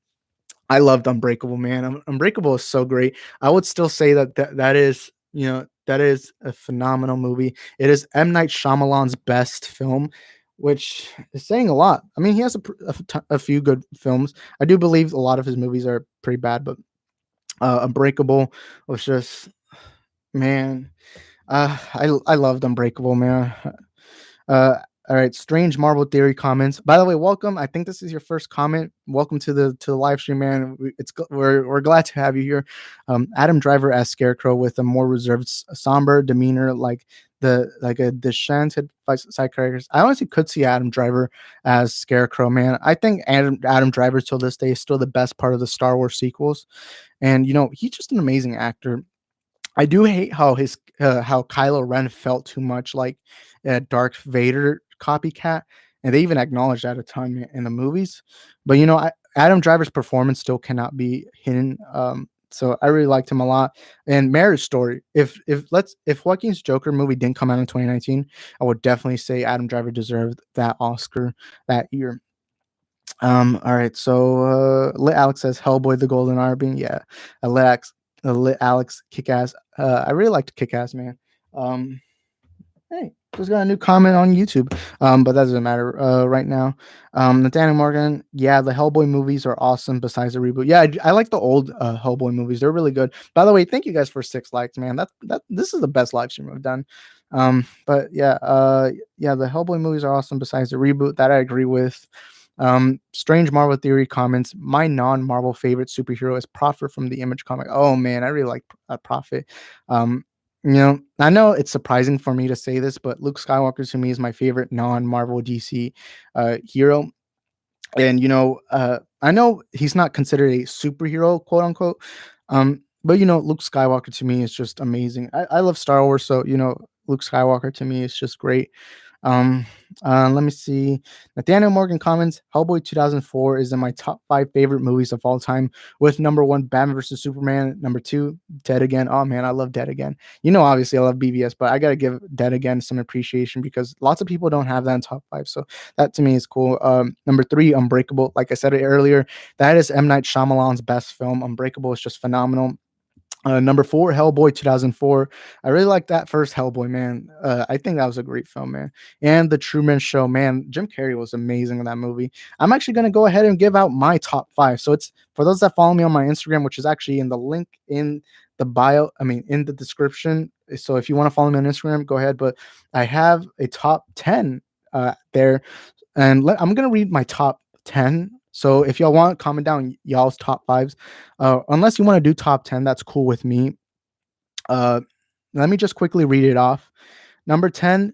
Unbreakable, man. Unbreakable is so great. I would still say that is, that is a phenomenal movie. It is M. Night Shyamalan's best film, which is saying a lot. I mean, he has a few good films. I do believe a lot of his movies are pretty bad, but Unbreakable was just, man. I loved Unbreakable, man. Uh, all right, strange Marvel theory comments. By the way, welcome. I think this is your first comment. Welcome to the live stream, man. We're glad to have you here. Adam Driver as Scarecrow with a more reserved, somber demeanor, like a disheveled side characters. I honestly could see Adam Driver as Scarecrow, man. I think Adam Driver till this day is still the best part of the Star Wars sequels, and he's just an amazing actor. I do hate how Kylo Ren felt too much like a Darth Vader copycat, and they even acknowledged that at a time in the movies. But Adam Driver's performance still cannot be hidden. So I really liked him a lot. And Marriage Story. If Joaquin's Joker movie didn't come out in 2019, I would definitely say Adam Driver deserved that Oscar that year. All right. So Lit Alex says Hellboy the Golden Arbin. Yeah. Lit Alex Kick Ass. I really liked Kick Ass, man. Um, hey, just got a new comment on YouTube. But that doesn't matter right now. Nathaniel Morgan, yeah, the Hellboy movies are awesome besides the reboot. Yeah, I like the old Hellboy movies. They're really good. By the way, thank you guys for 6 likes, man. That this is the best live stream I've done. But yeah, the Hellboy movies are awesome besides the reboot. That I agree with. Strange Marvel theory comments. My non-Marvel favorite superhero is Prophet from the Image comic. Oh man, I really like Prophet. I know it's surprising for me to say this, but Luke Skywalker to me is my favorite non-Marvel DC hero. And I know he's not considered a superhero, quote unquote. But Luke Skywalker to me is just amazing. I love Star Wars, so Luke Skywalker to me is just great. Um, let me see. Nathaniel Morgan comments, Hellboy 2004 is in my top 5 favorite movies of all time, with number 1, Batman vs. Superman, number 2, Dead Again. Oh man, I love Dead Again. Obviously I love BVS, but I gotta give Dead Again some appreciation because lots of people don't have that in top 5. So that to me is cool. Number 3, Unbreakable. Like I said it earlier, that is M. Night Shyamalan's best film. Unbreakable is just phenomenal. Number 4, Hellboy 2004. I really like that first Hellboy, man. I think that was a great film, man. And The Truman Show, man. Jim Carrey was amazing in that movie. I'm actually going to go ahead and give out my top 5. So it's for those that follow me on my Instagram, which is actually in the link in the bio, in the description. So if you want to follow me on Instagram, go ahead. But I have a top 10 there. And I'm going to read my top 10. So if y'all want, comment down y'all's top 5s. Unless you want to do top 10, that's cool with me. Let me just quickly read it off. Number 10,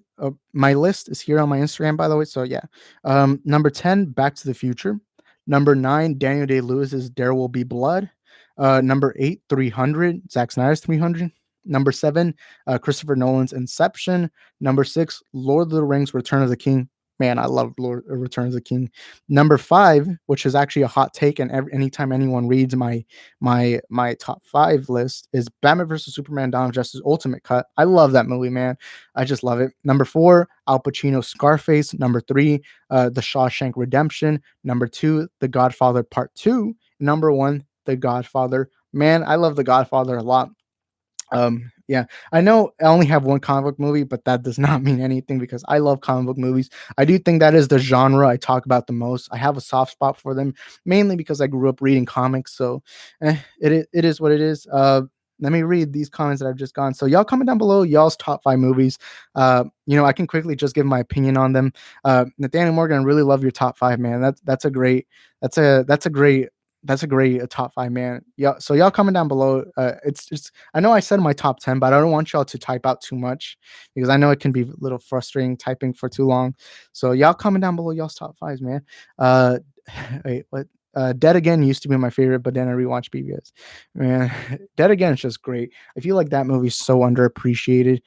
my list is here on my Instagram, by the way. So yeah. Number 10, Back to the Future. Number 9, Daniel Day-Lewis's There Will Be Blood. Number 8, 300, Zack Snyder's 300. Number 7, Christopher Nolan's Inception. Number 6, Lord of the Rings, Return of the King. Man, I love Return of the King. Number 5, which is actually a hot take, and anytime anyone reads my top 5 list, is Batman vs Superman: Dawn of Justice Ultimate Cut. I love that movie, man. I just love it. Number 4, Al Pacino's Scarface. Number 3, The Shawshank Redemption. Number 2, The Godfather Part 2. Number 1, The Godfather. Man, I love The Godfather a lot. Yeah, I know I only have one comic book movie, but that does not mean anything because I love comic book movies. I do think that is the genre I talk about the most. I have a soft spot for them, mainly because I grew up reading comics. So it is what it is. let me read these comments that I've just gone. So y'all comment down below y'all's top 5 movies. I can quickly just give my opinion on them. Nathaniel Morgan, I really love your top 5, man. That's a great top 5, man. Yeah. So y'all comment down below. It's just I know I said my top 10, but I don't want y'all to type out too much because I know it can be a little frustrating typing for too long. So y'all comment down below y'all's top 5s, man. Uh, wait, what? Dead Again used to be my favorite, but then I rewatched BBS. Man, Dead Again is just great. I feel like that movie's so underappreciated.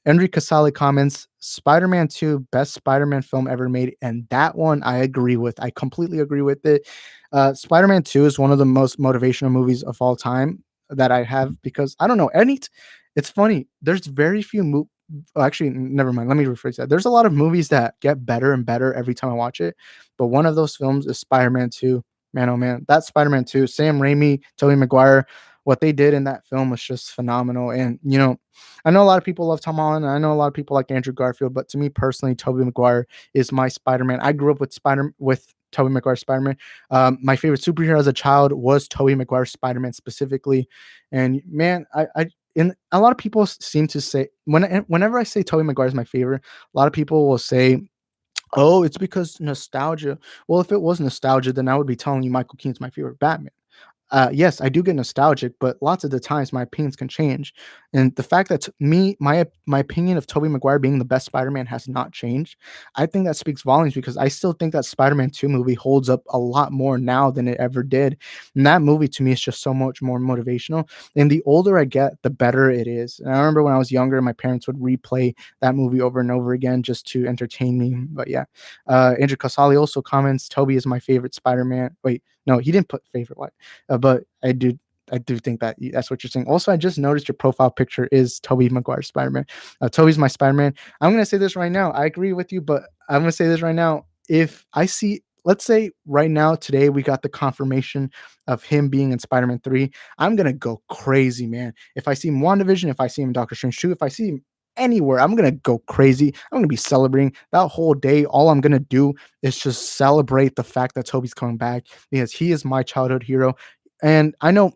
Henry Casale comments, Spider-Man 2, best Spider-Man film ever made. And that one I agree with. I completely agree with it. Spider-Man 2 is one of the most motivational movies of all time that I have because I don't know, it's funny. There's very few actually, never mind. Let me rephrase that. There's a lot of movies that get better and better every time I watch it, but one of those films is Spider-Man 2. Man, oh man, that Spider-Man 2, Sam Raimi, Tobey Maguire, what they did in that film was just phenomenal. And I know a lot of people love Tom Holland, and I know a lot of people like Andrew Garfield, but to me personally, Tobey Maguire is my Spider-Man. I grew up with Tobey Maguire Spider-Man. My favorite superhero as a child was Tobey Maguire Spider-Man specifically. And man, and a lot of people seem to say whenever I say Tobey Maguire is my favorite, a lot of people will say, "Oh, it's because nostalgia." Well, if it was nostalgia, then I would be telling you Michael Keaton's my favorite Batman. Yes, I do get nostalgic, but lots of the times my opinions can change. And the fact that my opinion of Tobey Maguire being the best Spider-Man has not changed, I think that speaks volumes because I still think that Spider-Man 2 movie holds up a lot more now than it ever did. And that movie to me is just so much more motivational. And the older I get, the better it is. And I remember when I was younger, my parents would replay that movie over and over again just to entertain me. But yeah, Andrew Casali also comments, Toby is my favorite Spider-Man. Wait, no, he didn't put favorite. What? But I do think that that's what you're saying. Also, I just noticed your profile picture is Tobey Maguire Spider-Man. Tobey's my Spider-Man. I'm gonna say this right now. I agree with you, but I'm gonna say this right now. If I see, let's say right now today we got the confirmation of him being in Spider-Man 3, I'm gonna go crazy, man. If I see him in WandaVision, if I see him in Doctor Strange 2, if I see him anywhere, I'm gonna go crazy. I'm gonna be celebrating that whole day. All I'm gonna do is just celebrate the fact that Toby's coming back because he is my childhood hero. And I know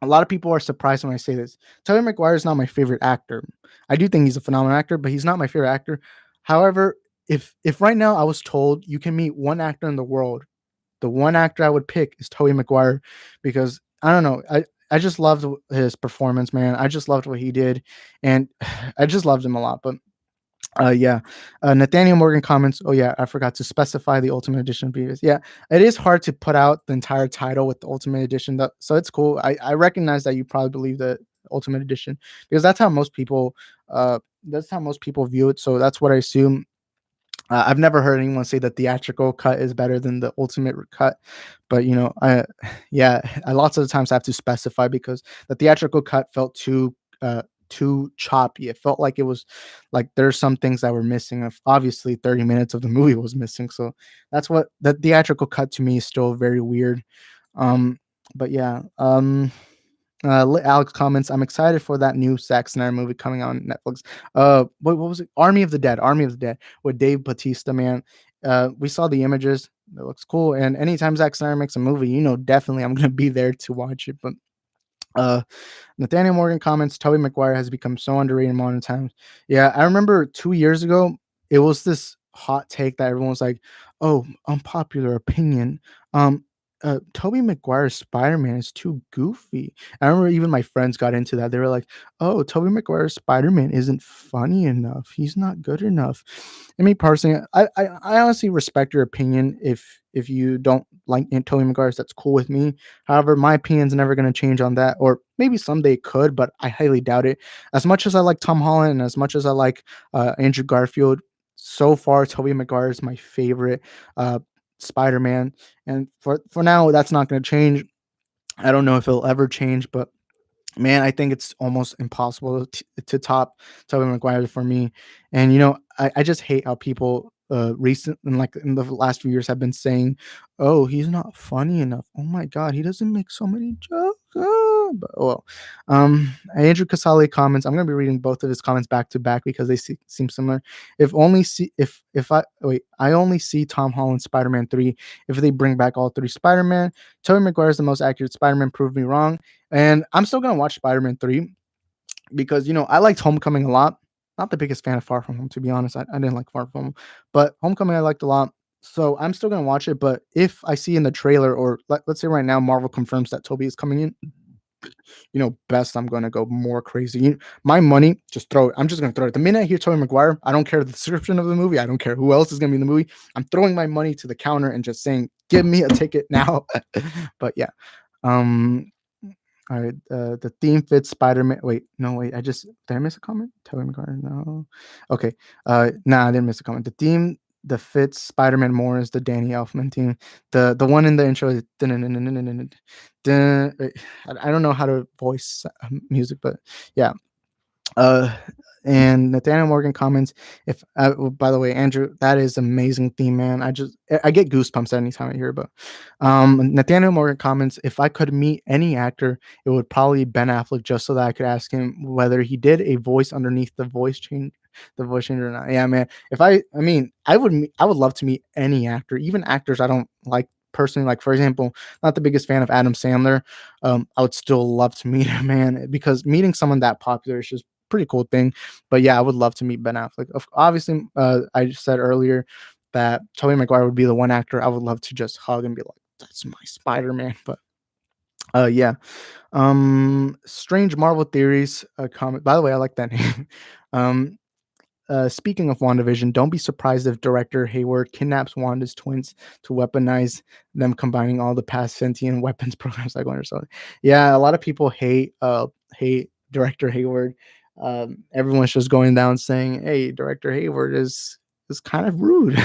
a lot of people are surprised when I say this. Tobey Maguire is not my favorite actor. I do think he's a phenomenal actor, but he's not my favorite actor. However, if right now I was told you can meet one actor in the world, the one actor I would pick is Tobey Maguire because I don't know. I just loved his performance, man. I just loved what he did, and I just loved him a lot. But yeah. Nathaniel Morgan comments, "Oh yeah, I forgot to specify the Ultimate Edition previous." Yeah, it is hard to put out the entire title with the Ultimate Edition, so it's cool. I recognize that you probably believe the Ultimate Edition because that's how most people view it. So that's what I assume. I've never heard anyone say the theatrical cut is better than the ultimate cut, but yeah, lots of the times I have to specify because the theatrical cut felt too choppy. It felt like it was like there's some things that were missing. Obviously, 30 minutes of the movie was missing, so that's what the theatrical cut to me is still very weird. Um, but yeah, Alex comments, I'm excited for that new Zack Snyder movie coming out on Netflix. What was it? Army of the Dead. Army of the Dead with Dave Bautista, man. We saw the images. It looks cool. And anytime Zack Snyder makes a movie, definitely I'm gonna be there to watch it. But uh Nathaniel Morgan comments, Tobey Maguire has become so underrated in modern times. Yeah, I remember 2 years ago, it was this hot take that everyone was like, oh, unpopular opinion. Um, Tobey Maguire's Spider-Man is too goofy. I remember even my friends got into that. They were like, oh, Tobey Maguire's Spider-Man isn't funny enough. He's not good enough. And me personally, I honestly respect your opinion. If you don't like Tobey Maguire's, that's cool with me. However, my opinion's never going to change on that, or maybe someday it could, but I highly doubt it. As much as I like Tom Holland and as much as I like Andrew Garfield, so far Tobey Maguire is my favorite uh, Spider-Man, and for now that's not going to change. I don't know if it'll ever change, but man, I think it's almost impossible to top Tobey Maguire for me. And I just hate how people recent and like in the last few years have been saying, "Oh, he's not funny enough. Oh my god, he doesn't make so many jokes." But oh well. Andrew Casale comments. I'm gonna be reading both of his comments back to back because they seem similar. If I wait, I only see Tom Holland Spider-Man 3 if they bring back all three Spider-Man. Tobey Maguire is the most accurate Spider-Man. Prove me wrong. And I'm still gonna watch Spider-Man 3 because I liked Homecoming a lot. Not the biggest fan of Far From Home, to be honest. I didn't like Far From Home, but Homecoming I liked a lot. So I'm still gonna watch it. But if I see in the trailer, or let's say right now, Marvel confirms that Toby is coming in, best I'm gonna go more crazy. My money, just throw it. I'm just gonna throw it. The minute I hear Tobey Maguire, I don't care the description of the movie. I don't care who else is gonna be in the movie. I'm throwing my money to the counter and just saying, "Give me a ticket now." But yeah, um, all right. The theme fits Spider-Man. Wait, no, wait. Did I miss a comment? Tobey Maguire. No. Okay. Nah, I didn't miss a comment. The theme that fits Spider-Man more is the Danny Elfman theme. The one in the intro is I don't know how to voice music, but yeah. Uh, and Nathaniel Morgan comments, if by the way, Andrew, that is amazing theme, man. I get goosebumps anytime I hear it. But Nathaniel Morgan comments, if I could meet any actor, it would probably be Ben Affleck, just so that I could ask him whether he did a voice underneath the voice changer or not. Yeah, man. I mean, I would love to meet any actor, even actors I don't like personally. Like, for example, not the biggest fan of Adam Sandler. I would still love to meet him, man, because meeting someone that popular is just pretty cool thing. But yeah, I would love to meet Ben Affleck. Obviously, I just said earlier that Tobey Maguire would be the one actor I would love to just hug and be like, "That's my Spider-Man." But yeah. Strange Marvel Theories comment. By the way, I like that name. um, Speaking of WandaVision, don't be surprised if director Hayward kidnaps Wanda's twins to weaponize them, combining all the past sentient weapons programs like Winter Soldier. Yeah, a lot of people hate director Hayward. Everyone's just going down saying, "Hey, director Hayward is kind of rude."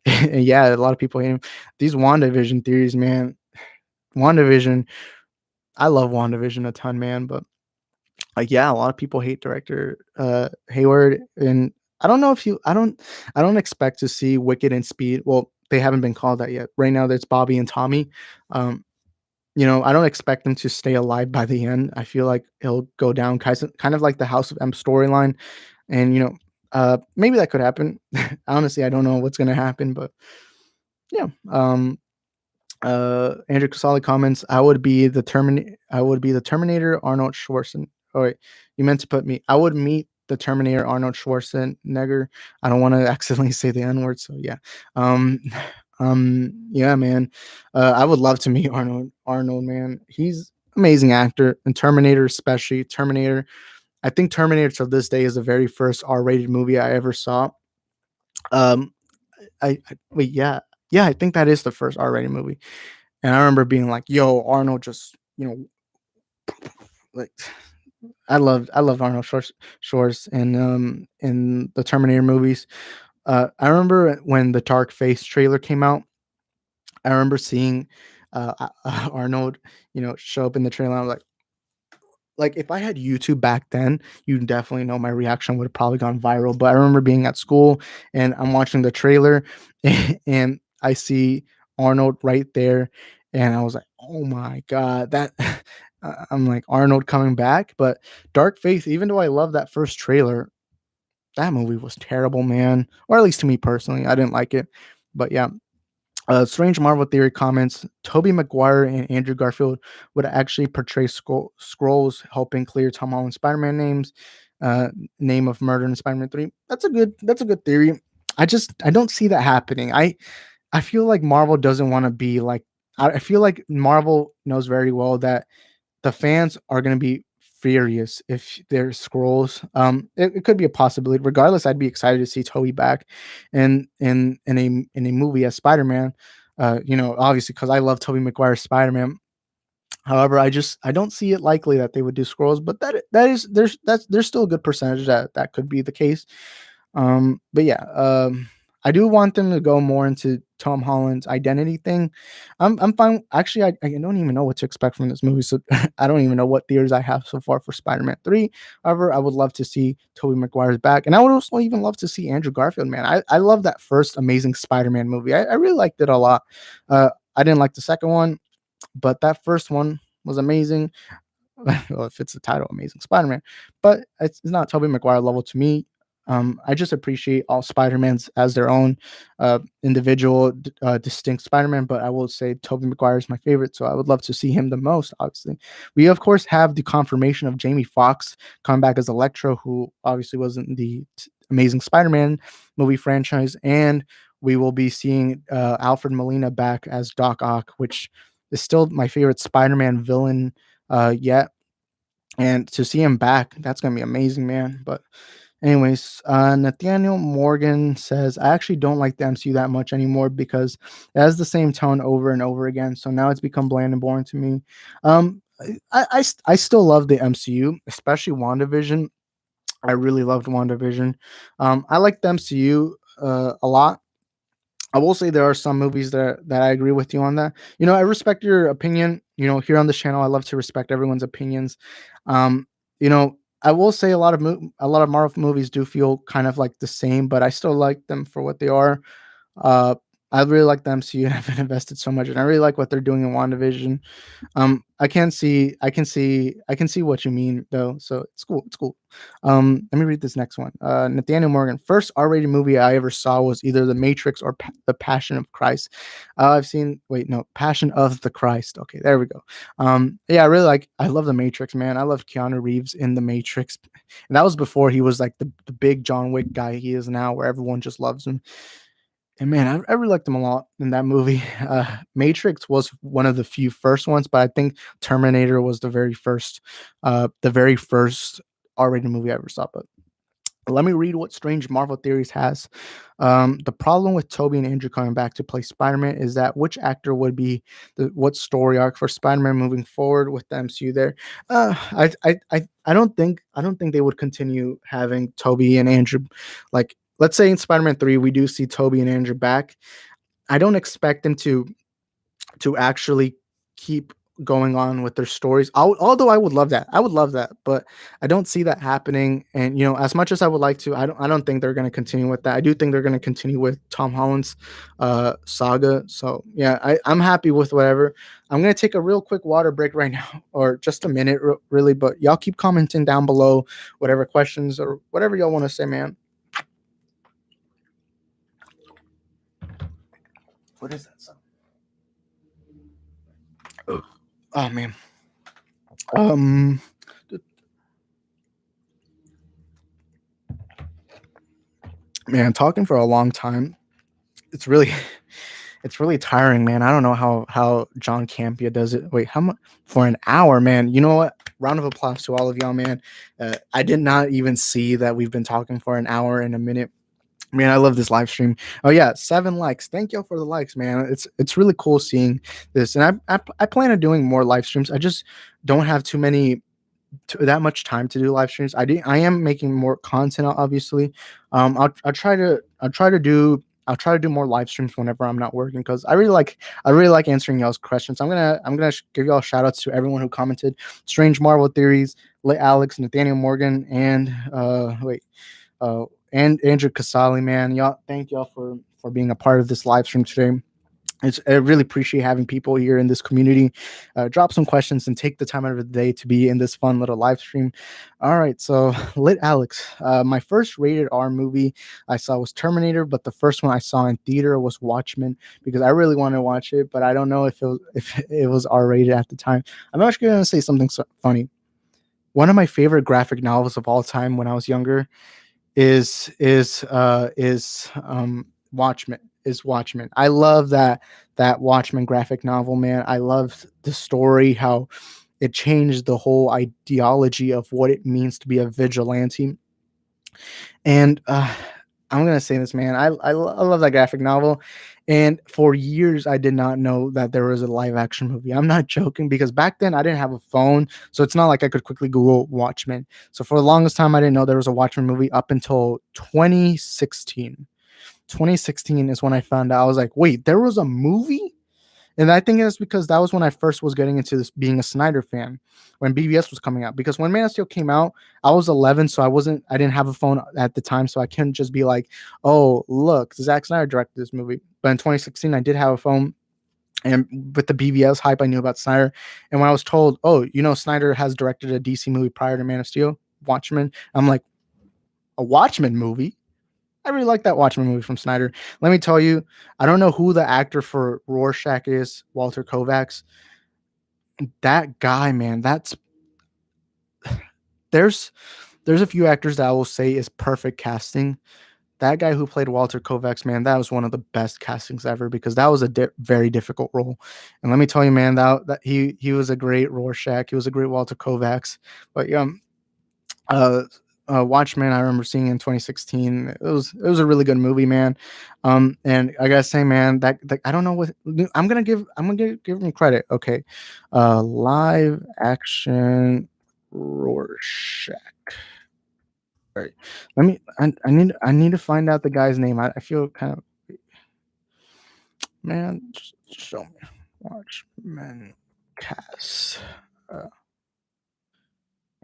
And yeah, a lot of people hate him. These WandaVision theories, man. WandaVision, I love WandaVision a ton, man, but like, yeah, a lot of people hate director Hayward, and I don't know if you I don't expect to see Wicked and Speed. Well, they haven't been called that yet. Right now there's Bobby and Tommy. Um, I don't expect them to stay alive by the end. I feel like it'll go down kind of like the House of M storyline, and maybe that could happen. Honestly, I don't know what's gonna happen, but yeah. Andrew Casale comments, I would be the Terminator Arnold Schwarzenegger. Oh wait, you meant to put me. I would meet the Terminator Arnold Schwarzenegger. I don't want to accidentally say the N word, so yeah. Um, yeah, man. I would love to meet Arnold. Arnold, man, he's amazing actor, and Terminator, especially Terminator. I think Terminator to this day is the very first R-rated movie I ever saw. Um, wait, yeah, yeah, I think that is the first R-rated movie. And I remember being like, "Yo, Arnold just, like I loved Arnold Schwartz in the Terminator movies." I remember when the Dark Face trailer came out. I remember seeing Arnold, show up in the trailer. I was like, if I had YouTube back then, you definitely know my reaction would have probably gone viral. But I remember being at school and I'm watching the trailer and I see Arnold right there. And I was like, oh my God, that I'm like, Arnold coming back. But Dark Faith, even though I love that first trailer, that movie was terrible, man. Or at least to me personally, I didn't like it. But yeah, Strange Marvel Theory comments, Tobey Maguire and Andrew Garfield would actually portray scrolls helping clear Tom Holland Spider-Man name of murder in Spider-Man 3. That's a good theory. I don't see that happening. I feel like Marvel doesn't want to be like I feel like Marvel knows very well that the fans are going to be furious if there's scrolls. It could be a possibility. Regardless, I'd be excited to see Toby back in a movie as Spider-Man. Obviously because I love Tobey Maguire's Spider-Man. However, I don't see it likely that they would do scrolls, but there's still a good percentage that could be the case. But yeah, I do want them to go more into Tom Holland's identity thing, I'm fine. Actually, I don't even know what to expect from this movie, so I don't even know what theories I have so far for Spider-Man 3. However, I would love to see Tobey Maguire's back, and I would also even love to see Andrew Garfield. Man, I love that first Amazing Spider-Man movie. I really liked it a lot. I didn't like the second one, but that first one was amazing. Well, it fits the title, Amazing Spider-Man, but it's not Tobey Maguire level to me. I just appreciate all Spider-Mans as their own individual, distinct Spider-Man, but I will say Tobey Maguire is my favorite, so I would love to see him the most, obviously. We, of course, have the confirmation of Jamie Foxx coming back as Elektra, who obviously was in the Amazing Spider-Man movie franchise, and we will be seeing Alfred Molina back as Doc Ock, which is still my favorite Spider-Man villain yet. And to see him back, that's gonna be amazing, man. But anyways, Nathaniel Morgan says, I actually don't like the MCU that much anymore because it has the same tone over and over again. So now it's become bland and boring to me. I still love the MCU, especially WandaVision. I really loved WandaVision. I like the MCU a lot. I will say there are some movies that I agree with you on that. I respect your opinion. Here on this channel, I love to respect everyone's opinions. Um, I will say a lot of Marvel movies do feel kind of like the same, but I still like them for what they are. Uh, I really like the MCU and I've invested so much, and I really like what they're doing in WandaVision. I can see what you mean though. So it's cool. It's cool. Let me read this next one. Nathaniel Morgan. First R-rated movie I ever saw was either The Matrix or The Passion of Christ. I've seen. Wait, no, Passion of the Christ. Okay, there we go. Yeah, I love The Matrix, man. I love Keanu Reeves in The Matrix, and that was before he was like the big John Wick guy he is now, where everyone just loves him. And man, I really liked him a lot in that movie. Matrix was one of the few first ones, but I think Terminator was the very first R-rated movie I ever saw. But let me read what Strange Marvel Theories has. The problem with Toby and Andrew coming back to play Spider-Man is that which actor would be what story arc for Spider-Man moving forward with the MCU there. I don't think they would continue having Toby and Andrew. Like, let's say in Spider-Man 3 we do see Toby and Andrew back. I don't expect them to actually keep going on with their stories. Although I would love that. I would love that, but I don't see that happening. And as much as I would like to, I don't think they're going to continue with that. I do think they're going to continue with Tom Holland's saga. So yeah, I'm happy with whatever. I'm going to take a real quick water break right now, or just a minute, really. But y'all keep commenting down below, whatever questions or whatever y'all want to say, man. What is that sound? Oh man. Um, man, talking for a long time, it's really, it's really tiring, man. I don't know how John Campia does it. Wait, how much for an hour, man? You know what? Round of applause to all of y'all, man. I did not even see that we've been talking for an hour and a minute. Man, I love this live stream. Oh yeah, 7 likes. Thank y'all for the likes, man. It's really cool seeing this, and I plan on doing more live streams. I just don't have that much time to do live streams. I am making more content, obviously. I'll try to do more live streams whenever I'm not working, because I really like answering y'all's questions. I'm gonna give y'all shout outs to everyone who commented. Strange Marvel Theories, Lit Alex, Nathaniel Morgan, and and Andrew Casali, man. Y'all, thank y'all for being a part of this live stream today. I really appreciate having people here in this community. Drop some questions and take the time out of the day to be in this fun little live stream. All right, so Lit Alex. My first rated R movie I saw was Terminator, but the first one I saw in theater was Watchmen, because I really wanted to watch it, but I don't know if it was R rated at the time. I'm actually going to say something funny. One of my favorite graphic novels of all time when I was younger is Watchmen. Is Watchmen. I love that Watchmen graphic novel, man. I love the story, how it changed the whole ideology of what it means to be a vigilante. And I'm gonna say this, man. I love that graphic novel, and for years I did not know that there was a live action movie. I'm not joking, because back then I didn't have a phone, so it's not like I could quickly Google Watchmen. So for the longest time, I didn't know there was a Watchmen movie up until 2016. 2016 is when I found out. I was like, wait, there was a movie? And I think it's because that was when I first was getting into this being a Snyder fan when BBS was coming out. Because when Man of Steel came out, I was 11, so I didn't have a phone at the time, so I couldn't just be like, oh, look, Zack Snyder directed this movie. But in 2016, I did have a phone, and with the BVS hype, I knew about Snyder. And when I was told, oh, Snyder has directed a DC movie prior to Man of Steel, Watchmen, I'm like, a Watchmen movie? I really like that Watchmen movie from Snyder. Let me tell you, I don't know who the actor for Rorschach is, Walter Kovacs. That guy, man, there's there's a few actors that I will say is perfect casting. That guy who played Walter Kovacs, man, that was one of the best castings ever because that was a very difficult role. And let me tell you, man, that he was a great Rorschach. He was a great Walter Kovacs. But yeah, uh, Watchmen, I remember seeing in 2016. It was a really good movie, man. And I gotta say, man, that I don't know what I'm gonna give him credit. Okay, live action Rorschach. All right, I need to find out the guy's name. I feel kind of man. Just show me Watchmen cast. Uh,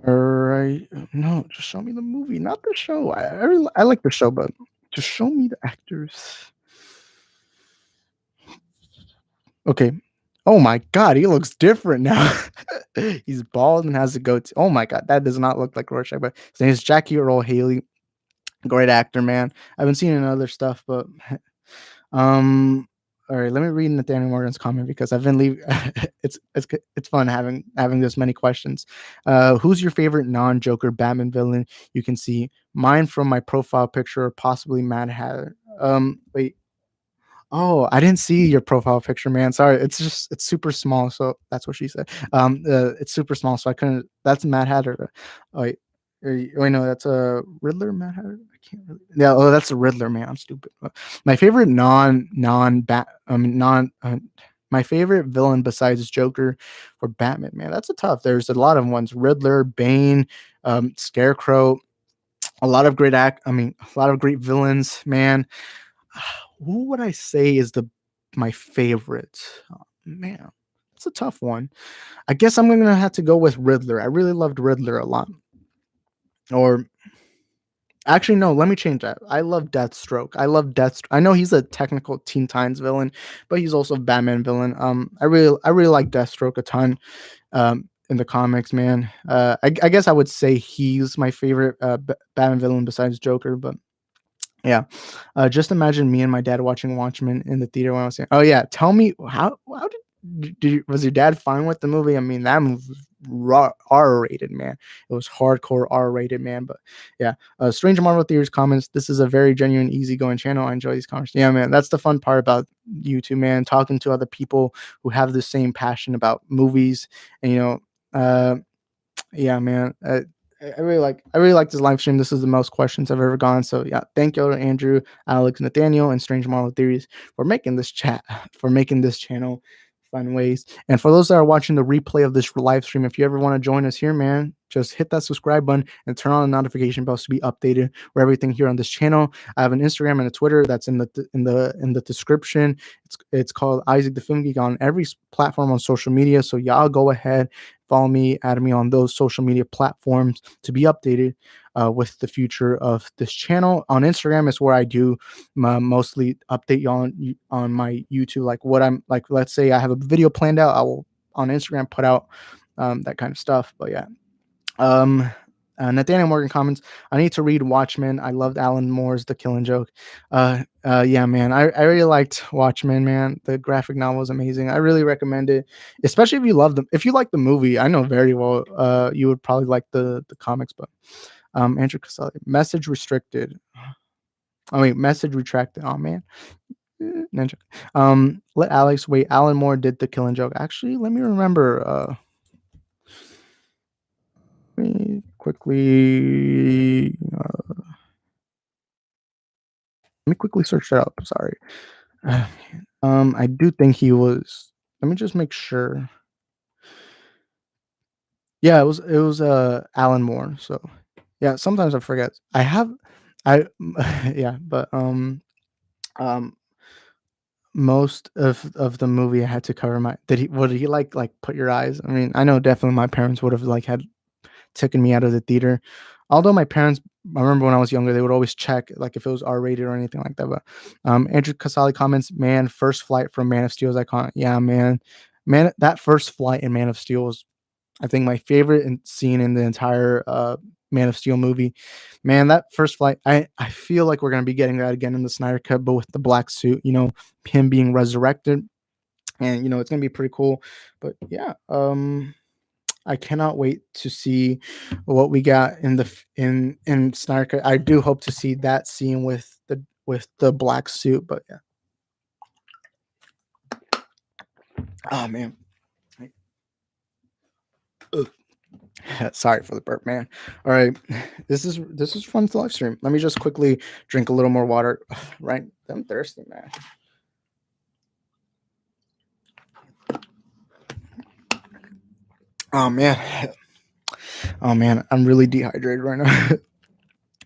All right. No, just show me the movie, not the show. I like the show, but just show me the actors. Okay. Oh my god, he looks different now. He's bald and has a goatee. Oh my god, that does not look like Rorschach. But his name is Jackie Earl Haley. Great actor, man. I've been seeing in other stuff, but all right, let me read Nathaniel Morgan's comment because I've been leaving. It's fun having this many questions. Who's your favorite non-Joker Batman villain? You can see mine from my profile picture, or possibly Mad Hatter. Wait. Oh, I didn't see your profile picture, man. Sorry, it's super small. So that's what she said. It's super small, so I couldn't. That's Mad Hatter. Oh, wait, no, that's a Riddler, Mad Hatter. I can't really. Yeah, oh, that's a Riddler, man. I'm stupid. My favorite non bat. Non. My favorite villain besides Joker for Batman, man. That's a tough. There's a lot of ones: Riddler, Bane, Scarecrow. A lot of great act. I mean, a lot of great villains, man. Who would I say is my favorite? Oh, man, it's a tough one. I guess I'm gonna have to go with Riddler. I really loved Riddler a lot. Or actually, no, let me change that. I love Deathstroke. I love Deathstroke. I know he's a technical Teen Titans villain, but he's also a Batman villain. I really like Deathstroke a ton. In the comics, man. I guess I would say he's my favorite Batman villain besides Joker, but yeah. Just imagine me and my dad watching Watchmen in the theater when I was saying, "Oh yeah, tell me was your dad fine with the movie?" I mean, that movie was R-rated, man. It was hardcore R-rated, man. But yeah, Strange Marvel Theories comments. This is a very genuine, easygoing channel. I enjoy these conversations. Yeah, man. That's the fun part about YouTube, man. Talking to other people who have the same passion about movies, and yeah, man. I really like this live stream. This is the most questions I've ever gone. So yeah, thank you to Andrew, Alex, Nathaniel, and Strange Marvel Theories for making this for making this channel fun ways. And for those that are watching the replay of this live stream, if you ever want to join us here, man, just hit that subscribe button and turn on the notification bells to be updated for everything here on this channel. I have an Instagram and a Twitter that's in the description. It's called Isaac the Film Geek on every platform on social media. So y'all go ahead, follow me, add me on those social media platforms to be updated with the future of this channel. On Instagram is where I do mostly update you on my YouTube, like what I'm like. Let's say I have a video planned out, I will on Instagram put out that kind of stuff. But yeah, um, Nathaniel Morgan comments, I need to read Watchmen. I loved Alan Moore's The Killing Joke. Yeah, man. I really liked Watchmen, man. The graphic novel is amazing. I really recommend it, especially if you love them. If you like the movie, I know very well you would probably like the comics. But Andrew Caselli, message restricted. I mean, message retracted. Oh man. Ninja. Let Alex wait. Alan Moore did The Killing Joke. Actually, let me remember. Let me quickly search that up. Sorry. I do think he was. Let me just make sure. Yeah, it was Alan Moore. So yeah, sometimes I forget. I have I yeah, but Um, most of the movie I had to cover my did he like put your eyes? I mean, I know definitely my parents would have like had taken me out of the theater. Although my parents, I remember when I was younger, they would always check like if it was R rated or anything like that. But Andrew Casali comments, man, first flight from Man of Steel is iconic. Yeah, man, that first flight in Man of Steel was, I think, my favorite scene in the entire Man of Steel movie. Man, that first flight, I feel like we're gonna be getting that again in the Snyder Cut, but with the black suit, him being resurrected, and it's gonna be pretty cool. But yeah, I cannot wait to see what we got in Snyder Cut. I do hope to see that scene with the black suit. But yeah, oh man, Ugh. Sorry for the burp, man. All right, this is fun to live stream. Let me just quickly drink a little more water. Right, I'm thirsty, man. Oh man, oh man, I'm really dehydrated right now.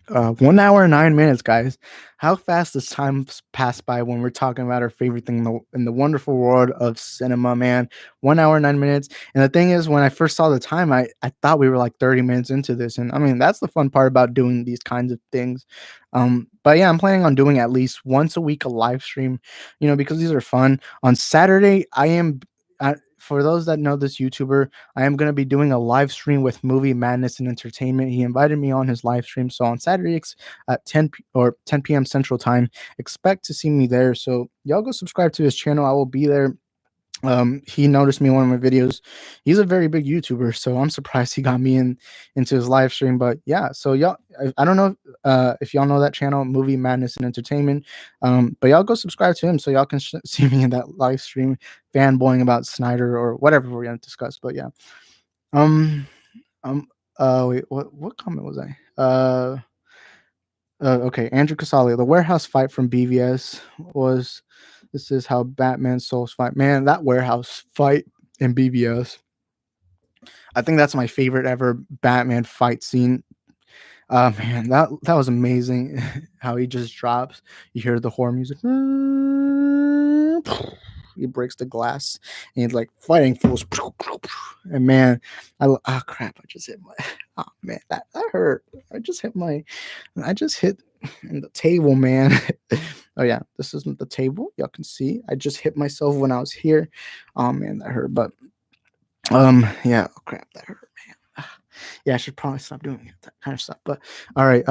1 hour and 9 minutes, guys. How fast does time pass by when we're talking about our favorite thing in the wonderful world of cinema, man? 1 hour, 9 minutes. And the thing is, when I first saw the time, I thought we were like 30 minutes into this. And I mean, that's the fun part about doing these kinds of things. But yeah, I'm planning on doing at least once a week a live stream, because these are fun. On Saturday, for those that know this YouTuber, I am going to be doing a live stream with Movie Madness and Entertainment. He invited me on his live stream. So on Saturdays at 10 p.m. Central Time, expect to see me there. So y'all go subscribe to his channel. I will be there. He noticed me in one of my videos. He's a very big YouTuber, so I'm surprised he got me into his live stream. But yeah, so y'all, I don't know if y'all know that channel, Movie Madness and Entertainment. But y'all go subscribe to him so y'all can see me in that live stream fanboying about Snyder or whatever we're gonna discuss. But yeah, um, um, wait, what comment was I? Okay, Andrew Casali. The warehouse fight from BVS was. This is how Batman Souls fight. Man, that warehouse fight in BVS. I think that's my favorite ever Batman fight scene. Man, that was amazing. How he just drops. You hear the horror music. He breaks the glass and he's like fighting fools. And man, oh crap! I just hit my. Oh man, that hurt. I just hit in the table, man. Oh yeah, this isn't the table. Y'all can see. I just hit myself when I was here. Oh man, that hurt. But yeah. Oh crap, that hurt, man. Yeah, I should probably stop doing that kind of stuff. But all right.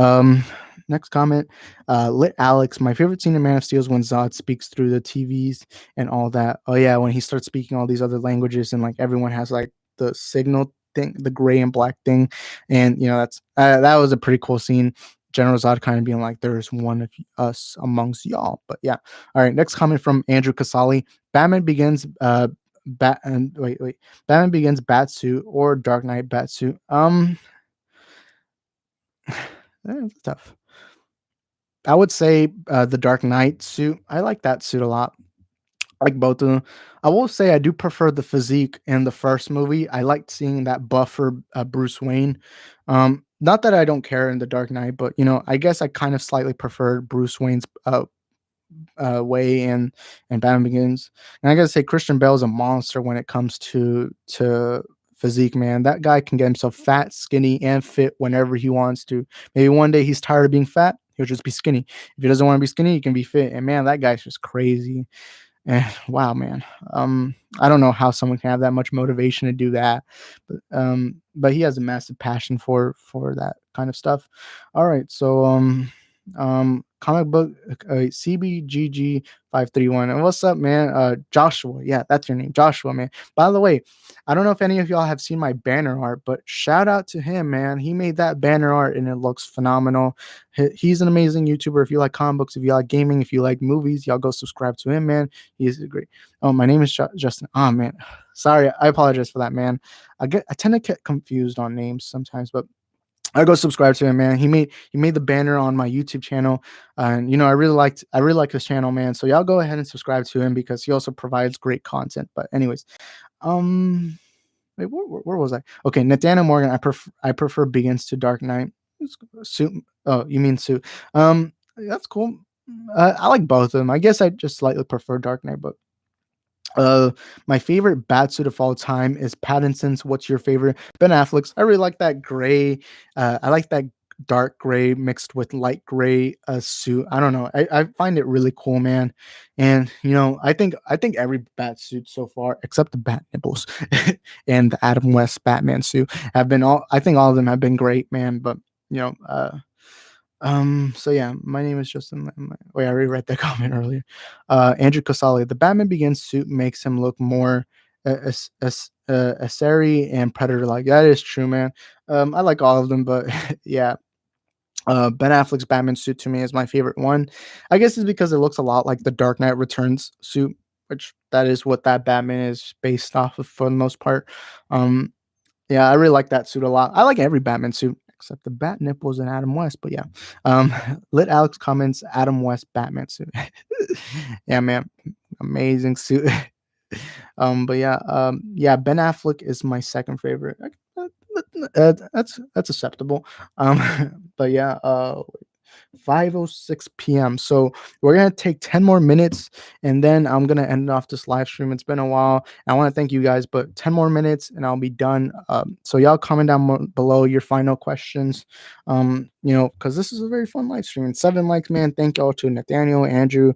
Next comment. Lit Alex. My favorite scene in Man of Steel is when Zod speaks through the TVs and all that. Oh yeah, when he starts speaking all these other languages and like everyone has like the signal thing, the gray and black thing, and that's that was a pretty cool scene. General Zod kind of being like, "There's one of us amongst y'all." But yeah. All right. Next comment from Andrew Casali. Batman Begins. Wait. Batman Begins Batsuit or Dark Knight Batsuit. That's tough. I would say the Dark Knight suit. I like that suit a lot. I like both of them. I will say I do prefer the physique in the first movie. I liked seeing that buffer Bruce Wayne. Not that I don't care in the Dark Knight, but I guess I kind of slightly preferred Bruce Wayne's way and Batman Begins. And I gotta say, Christian Bale is a monster when it comes to physique. Man, that guy can get himself fat, skinny, and fit whenever he wants to. Maybe one day he's tired of being fat, he'll just be skinny. If he doesn't want to be skinny, he can be fit. And man, that guy's just crazy. And wow, man. I don't know how someone can have that much motivation to do that, but he has a massive passion for that kind of stuff. All right, so comic book CBGG 531. And what's up, man? Joshua, yeah, that's your name, Joshua, man. By the way, I don't know if any of y'all have seen my banner art, but shout out to him, man. He made that banner art and it looks phenomenal. He's an amazing YouTuber. If you like comic books, if you like gaming, if you like movies, y'all go subscribe to him, man. He's great. Oh, my name is Justin. Oh man, sorry, I apologize for that, man. I tend to get confused on names sometimes, but I go subscribe to him, man. He made the banner on my YouTube channel, and I really like his channel, man. So y'all go ahead and subscribe to him because he also provides great content. But anyways, um, wait, where was I? Okay, Nathaniel Morgan. I prefer Begins to Dark Knight. Suit. Oh, you mean Suit? That's cool. I like both of them. I guess I just slightly prefer Dark Knight, but uh, my favorite Batsuit of all time is Pattinson's. What's your favorite? Ben Affleck's. I really like that gray. I like that dark gray mixed with light gray suit. I don't know. I find it really cool, man. And I think every bat suit so far, except the bat nipples and the Adam West Batman suit, have been all. I think all of them have been great, man. But you know, so yeah, my name is Justin. Wait, I already read that comment earlier. Andrew Casali, the Batman Begins suit makes him look more Asari and Predator like. That is true, man. I like all of them, but yeah, Ben Affleck's Batman suit to me is my favorite one. I guess it's because it looks a lot like the Dark Knight Returns suit, which that is what that Batman is based off of for the most part. Um, yeah, I really like that suit a lot. I like every Batman suit except the bat nipples and Adam West. But yeah, um, Lit Alex comments Adam West Batman suit. Yeah, man, amazing suit. But yeah, Ben Affleck is my second favorite. That's acceptable. But yeah, 5:06 p.m. So we're gonna take 10 more minutes, and then I'm gonna end off this live stream. It's been a while. I want to thank you guys, but 10 more minutes, and I'll be done. So y'all comment down below your final questions. Because this is a very fun live stream. 7 likes, man. Thank y'all to Nathaniel, Andrew,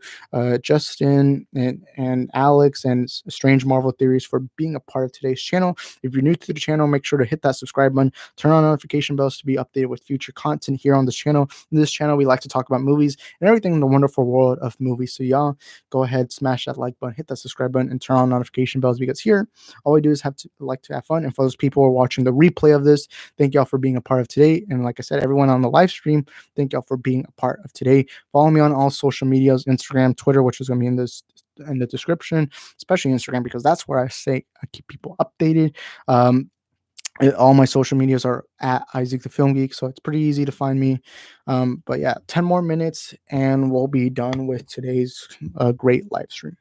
Justin, and Alex, and Strange Marvel Theories for being a part of today's channel. If you're new to the channel, make sure to hit that subscribe button, turn on notification bells to be updated with future content here on this channel. In this channel, we like to talk about movies and everything in the wonderful world of movies. So y'all go ahead, smash that like button, hit that subscribe button, and turn on notification bells, because here all we do is like to have fun. And for those people who are watching the replay of this, thank y'all for being a part of today. And like I said, everyone on the live stream, thank y'all for being a part of today. Follow me on all social medias, Instagram, Twitter, which is going to be in the description, especially Instagram, because that's where I keep people updated. All my social medias are at Isaac the Film Geek, so it's pretty easy to find me. But yeah, 10 more minutes and we'll be done with today's great live stream.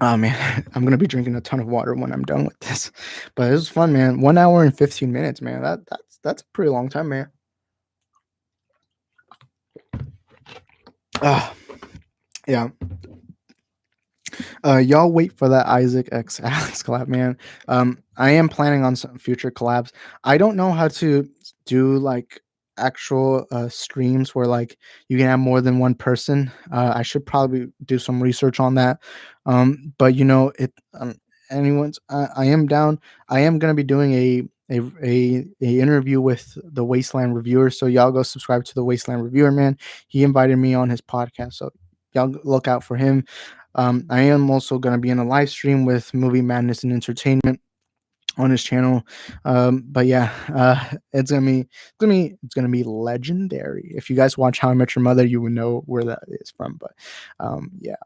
Oh man, I'm gonna be drinking a ton of water when I'm done with this. But it was fun, man. 1 hour and 15 minutes, man. That's a pretty long time, man. Yeah. Y'all wait for that Isaac X Alex collab, man. I am planning on some future collabs. I don't know how to do like actual streams where like you can have more than one person. I should probably do some research on that. But anyone's. I am down. I am gonna be doing a interview with the Wasteland Reviewer. So y'all go subscribe to the Wasteland Reviewer, man. He invited me on his podcast, so y'all look out for him. I am also going to be in a live stream with Movie Madness and Entertainment on his channel. But yeah, it's gonna be legendary. If you guys watch How I Met Your Mother, you would know where that is from. But yeah,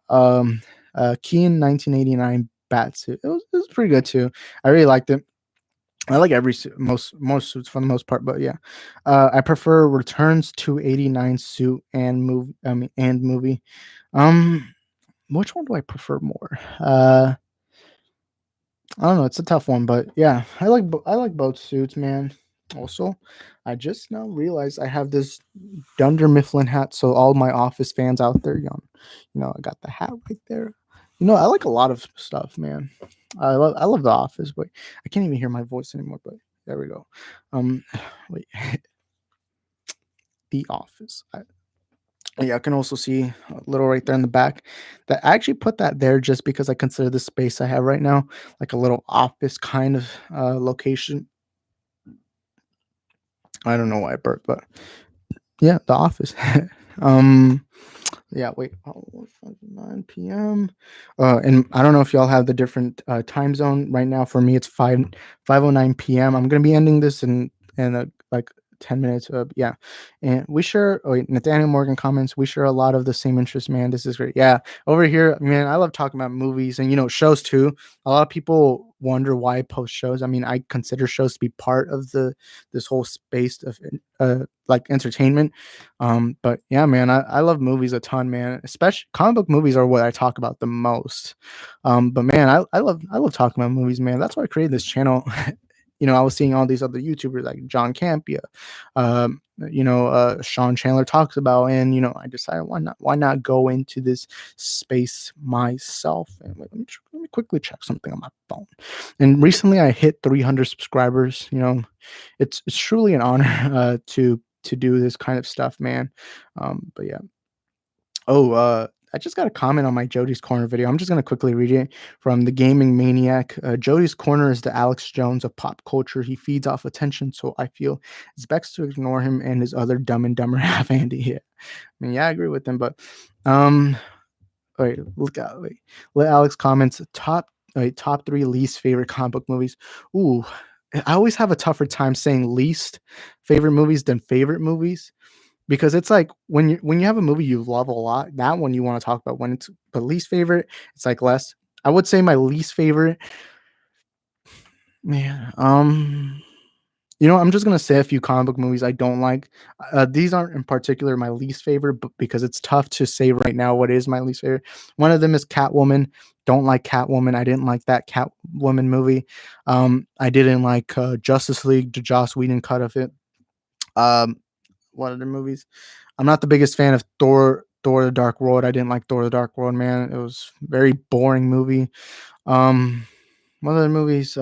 Keen 1989 Batsuit. It was pretty good too. I really liked it. I like most suits for the most part, but yeah, I prefer Returns to 89 suit and movie. Um, which one do I prefer more? I don't know. It's a tough one, but yeah, I like both suits, man. Also, I just now realized I have this Dunder Mifflin hat. So all my Office fans out there, I got the hat right there. I like a lot of stuff, man. I love The Office, but I can't even hear my voice anymore. But there we go. Wait, The Office. Yeah, I can also see a little right there in the back. That I actually put that there just because I consider the space I have right now like a little office kind of location. I don't know why I burped, but yeah, the office. um, yeah, wait, 9 p.m. And I don't know if y'all have the different time zone right now. For me, it's 5:09 p.m. I'm gonna be ending this in like 10 minutes. Yeah, and we share. Oh, wait, Nathaniel Morgan comments. We share a lot of the same interests, man. This is great. Yeah, over here, man. I love talking about movies and shows too. A lot of people wonder why I post shows. I mean, I consider shows to be part of this whole space of like entertainment. But yeah, man, I love movies a ton, man. Especially comic book movies are what I talk about the most. But man, I love talking about movies, man. That's why I created this channel. I was seeing all these other YouTubers like John Campia, Sean Chandler talks about, and I decided why not go into this space myself. And let me quickly check something on my phone. And recently I hit 300 subscribers. It's truly an honor to do this kind of stuff, man. But yeah. Oh, I just got a comment on my Jody's Corner video. I'm just gonna quickly read it from the Gaming Maniac. Jody's Corner is the Alex Jones of pop culture. He feeds off attention, so I feel it's best to ignore him and his other Dumb and Dumber half Andy. Yeah, I mean, yeah, I agree with him, but um, wait, look out, wait. Let Alex comments top three least favorite comic book movies. Ooh, I always have a tougher time saying least favorite movies than favorite movies, because it's like when you have a movie you love a lot, that one you want to talk about. When it's the least favorite, it's like less. I would say my least favorite, man. I'm just gonna say a few comic book movies I don't like. These aren't in particular my least favorite, but because it's tough to say right now what is my least favorite. One of them is Catwoman. Don't like Catwoman. I didn't like that Catwoman movie. I didn't like Justice League, the Joss Whedon cut of it. Um, what other movies? I'm not the biggest fan of Thor: The Dark World. I didn't like Thor: The Dark World, man. It was a very boring movie. Um, what other movies?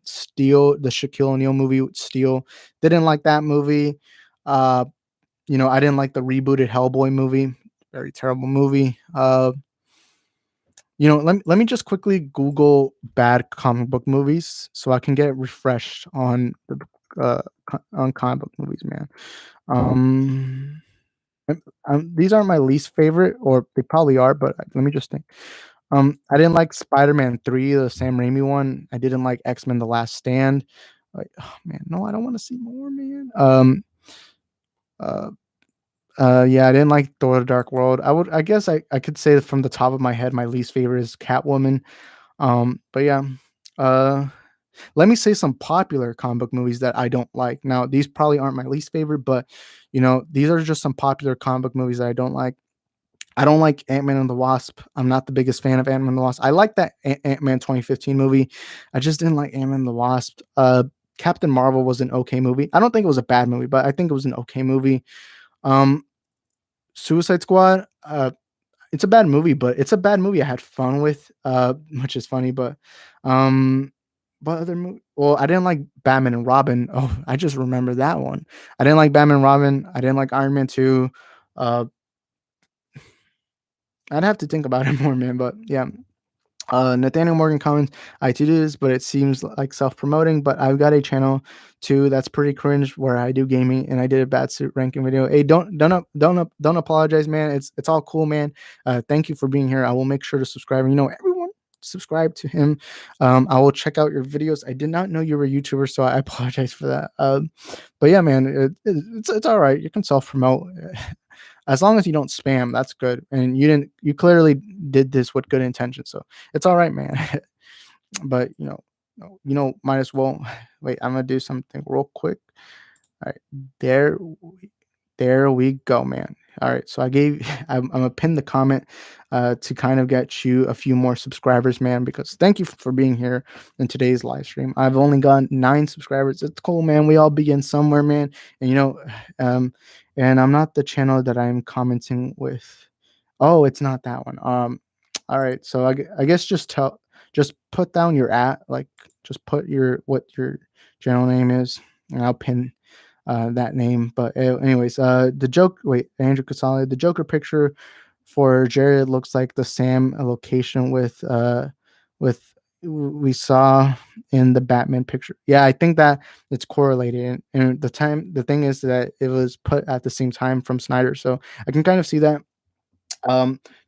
Steel, the Shaquille O'Neal movie, Steel. Didn't like that movie. Uh, I didn't like the rebooted Hellboy movie. Very terrible movie. Let me just quickly Google bad comic book movies so I can get refreshed on on comic book movies, man. Um, these aren't my least favorite, or they probably are, but let me just think. I didn't like Spider-Man 3, the Sam Raimi one. I didn't like X-Men: The Last Stand. Like, oh man, no, I don't want to see more, man. Uh, yeah, I didn't like Thor: The Dark World. I guess I could say that from the top of my head, my least favorite is Catwoman. But yeah, uh, let me say some popular comic book movies that I don't like. Now, these probably aren't my least favorite, but these are just some popular comic book movies that I don't like. I don't like Ant-Man and the Wasp. I'm not the biggest fan of Ant-Man and the Wasp. I like that Ant-Man 2015 movie. I just didn't like Ant-Man and the Wasp. Captain Marvel was an okay movie. I don't think it was a bad movie, but I think it was an okay movie. Um, Suicide Squad. It's a bad movie, but it's a bad movie I had fun with, which is funny. But what other movie? Well, I didn't like Batman and Robin. Oh, I just remember that one. I didn't like Batman and Robin. I didn't like Iron Man 2. Uh, I'd have to think about it more, man. But yeah. Nathaniel Morgan comments, I do this, but it seems like self-promoting. But I've got a channel too that's pretty cringe where I do gaming, and I did a bad suit ranking video. Hey, don't apologize, man. It's all cool, man. Thank you for being here. I will make sure to subscribe. And everyone subscribe to him. I will check out your videos. I did not know you were a YouTuber, so I apologize for that. But yeah, man, it's all right. You can self-promote. As long as you don't spam, that's good. And you clearly did this with good intention, so it's all right, man. But might as well. Wait, I'm gonna do something real quick. All right, there, there we go, man. All right, so I'm gonna pin the comment to kind of get you a few more subscribers, man. Because thank you for being here in today's live stream. I've only got 9 subscribers. It's cool, man. We all begin somewhere, man. And and I'm not the channel that I'm commenting with. Oh, it's not that one. All right, so I guess just put down your like just put what your channel name is, and I'll pin that name. But anyways, the joke. Wait, Andrew Casale. The Joker picture for Jared looks like the Sam location with we saw in the Batman picture. Yeah, I think that it's correlated. And the thing is that it was put at the same time from Snyder, so I can kind of see that.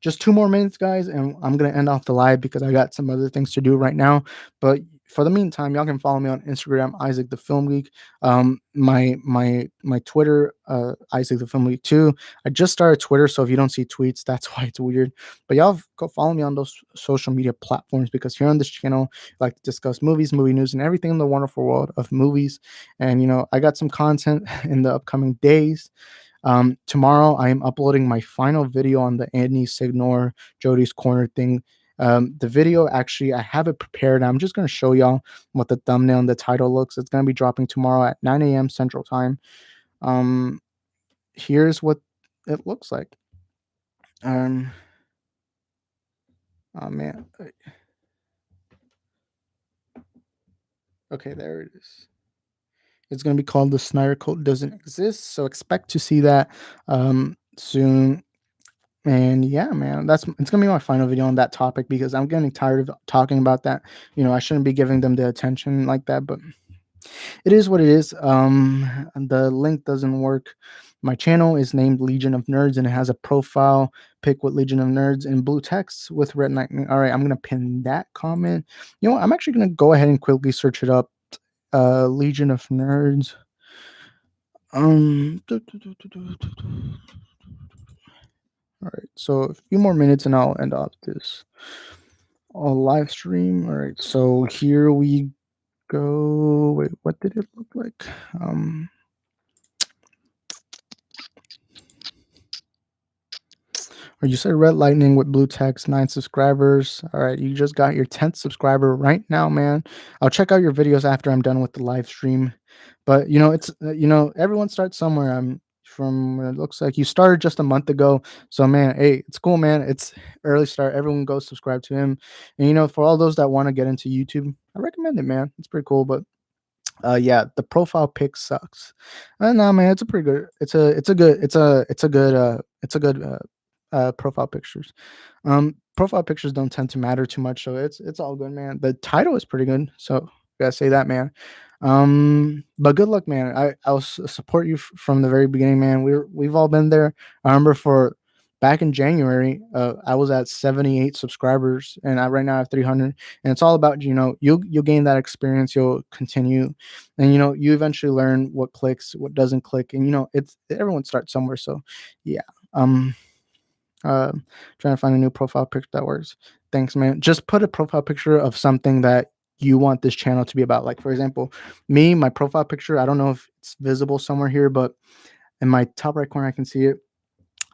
Just 2 more minutes, guys, and I'm gonna end off the live because I got some other things to do right now. But for the meantime, y'all can follow me on Instagram, Isaac the Film Geek. My Twitter, Isaac the Film Geek too. I just started Twitter, so if you don't see tweets, that's why it's weird. But y'all go follow me on those social media platforms, because here on this channel, I like to discuss movies, movie news, and everything in the wonderful world of movies. And I got some content in the upcoming days. Tomorrow I am uploading my final video on the Andy Signor Jody's Corner thing. The video, actually, I have it prepared. I'm just going to show y'all what the thumbnail and the title looks. It's going to be dropping tomorrow at 9 a.m. Central Time. Um, Here's what it looks like. Um, oh man. Okay, there it is. It's going to be called "The Snyder Code Doesn't Exist," so expect to see that soon. And yeah, man, it's gonna be my final video on that topic because I'm getting tired of talking about that. I shouldn't be giving them the attention like that, but it is what it is. The link doesn't work. My channel is named Legion of Nerds, and it has a profile pic with Legion of Nerds in blue text with red lightning. All right, I'm gonna pin that comment. What? I'm actually gonna go ahead and quickly search it up. Legion of Nerds. Um. All right, so a few more minutes and I'll end off this live stream. All right, so here we go. Wait, what did it look like? Or you said red lightning with blue text, 9 subscribers. All right, you just got your 10th subscriber right now, man. I'll check out your videos after I'm done with the live stream. But it's everyone starts somewhere. I'm from it looks like you started just a month ago. So man, hey, it's cool, man. It's early start. Everyone go subscribe to him. And for all those that want to get into YouTube, I recommend it, man. It's pretty cool. But yeah, the profile pic sucks. No, man, it's a pretty good. It's a good profile pictures. Profile pictures don't tend to matter too much, so it's all good, man. The title is pretty good, so gotta say that, man. But good luck, man. I'll support you from the very beginning, man. We've all been there. I remember for back in January, I was at 78 subscribers, and I right now have 300. And it's all about you'll gain that experience, you'll continue, and you eventually learn what clicks, what doesn't click, and it's everyone starts somewhere. So yeah. Uh, Trying to find a new profile picture that works. Thanks, man. Just put a profile picture of something that you want this channel to be about. Like, for example, my profile picture, I don't know if it's visible somewhere here, but in my top right corner, I can see it.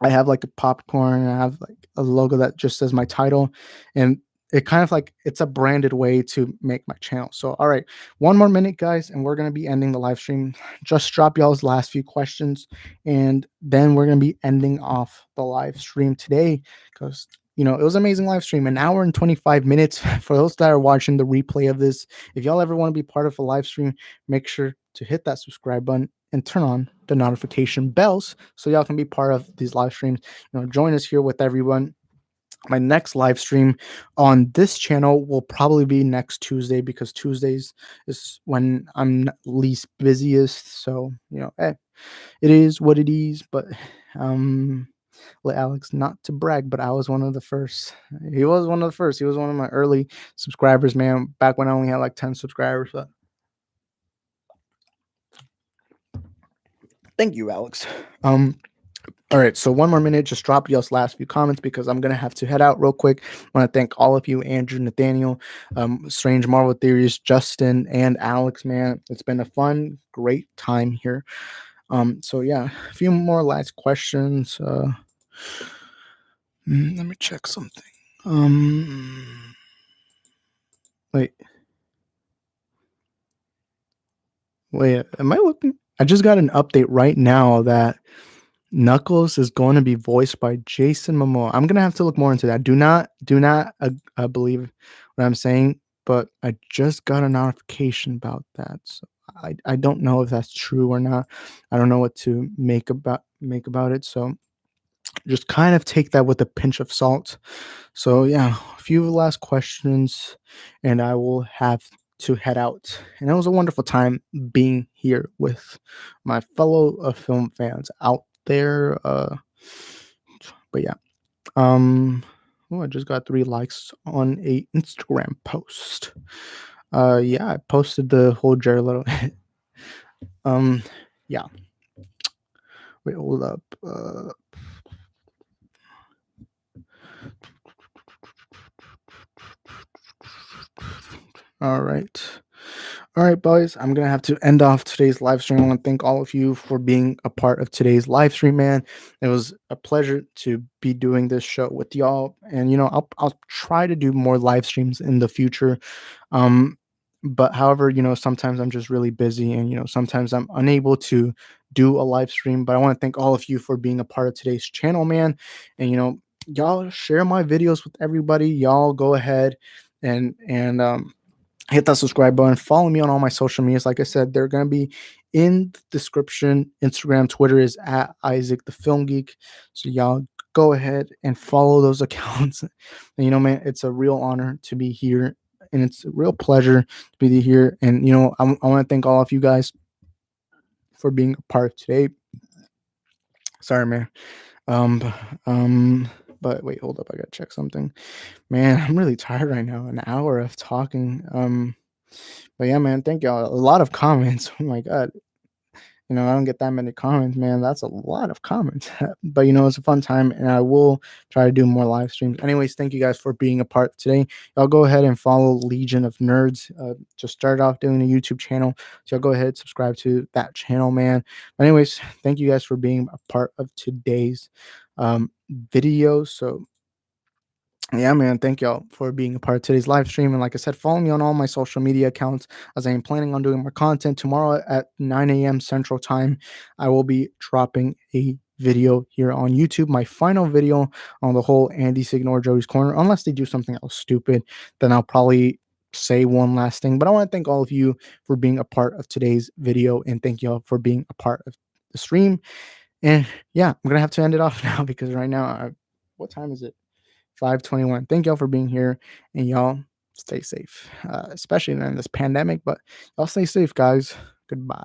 I have like a popcorn, and I have like a logo that just says my title, and it kind of like it's a branded way to make my channel. So, all right, one more minute, guys, and we're gonna be ending the live stream. Just drop y'all's last few questions, and then we're gonna be ending off the live stream today because it was an amazing live stream, an hour and 25 minutes. For those that are watching the replay of this, if y'all ever want to be part of a live stream, make sure to hit that subscribe button and turn on the notification bells so y'all can be part of these live streams. Join us here with everyone. My next live stream on this channel will probably be next Tuesday because Tuesdays is when I'm least busiest. So, hey, it is what it is. But let Alex, not to brag, but I was one of the first. He was one of the first. He was one of my early subscribers, man, back when I only had like 10 subscribers. But thank you, Alex. All right, so one more minute. Just drop y'all's last few comments because I'm gonna have to head out real quick. I want to thank all of you, Andrew, Nathaniel, Strange Marvel Theories, Justin, and Alex. Man, it's been a fun, great time here. So yeah, a few more last questions. Let me check something. Wait, am I looking? I just got an update right now that Knuckles is going to be voiced by Jason Momoa. I'm gonna have to look more into that. Do not believe what I'm saying, but I just got a notification about that. So I don't know if that's true or not. I don't know what to make about it. So just kind of take that with a pinch of salt. So yeah, a few last questions, and I will have to head out. And it was a wonderful time being here with my fellow film fans out there. But yeah, I just got 3 likes on a Instagram post. Yeah, I posted the whole Jared Leto. Yeah. Wait, hold up. All right. All right, boys. I'm gonna have to end off today's live stream. I want to thank all of you for being a part of today's live stream, man. It was a pleasure to be doing this show with y'all. And I'll try to do more live streams in the future. Um, but however, sometimes I'm just really busy, and sometimes I'm unable to do a live stream. But I want to thank all of you for being a part of today's channel, man. And y'all share my videos with everybody. Y'all go ahead and hit that subscribe button. Follow me on all my social medias. Like I said, they're gonna be in the description. Instagram, Twitter is at Isaac the Film Geek. So y'all go ahead and follow those accounts. And man, it's a real honor to be here, and it's a real pleasure to be here. And I want to thank all of you guys for being a part of today. Sorry, man. Um, b- but wait, hold up. I gotta check something. Man, I'm really tired right now. An hour of talking. But yeah, man, thank y'all. A lot of comments. Oh my god. I don't get that many comments, man. That's a lot of comments. But it's a fun time, and I will try to do more live streams. Anyways, thank you guys for being a part today. Y'all go ahead and follow Legion of Nerds. Just started off doing a YouTube channel. So y'all go ahead, subscribe to that channel, man. But anyways, thank you guys for being a part of today's video. So yeah, man. Thank y'all for being a part of today's live stream. And like I said, follow me on all my social media accounts, as I am planning on doing more content. Tomorrow at 9 a.m. Central Time, I will be dropping a video here on YouTube, my final video on the whole Andy Signor Joey's Corner. Unless they do something else stupid, then I'll probably say one last thing. But I want to thank all of you for being a part of today's video, and thank y'all for being a part of the stream. And yeah, I'm going to have to end it off now, because right now, what time is it? 5:21. Thank y'all for being here, and y'all stay safe, especially in this pandemic. But y'all stay safe, guys. Goodbye.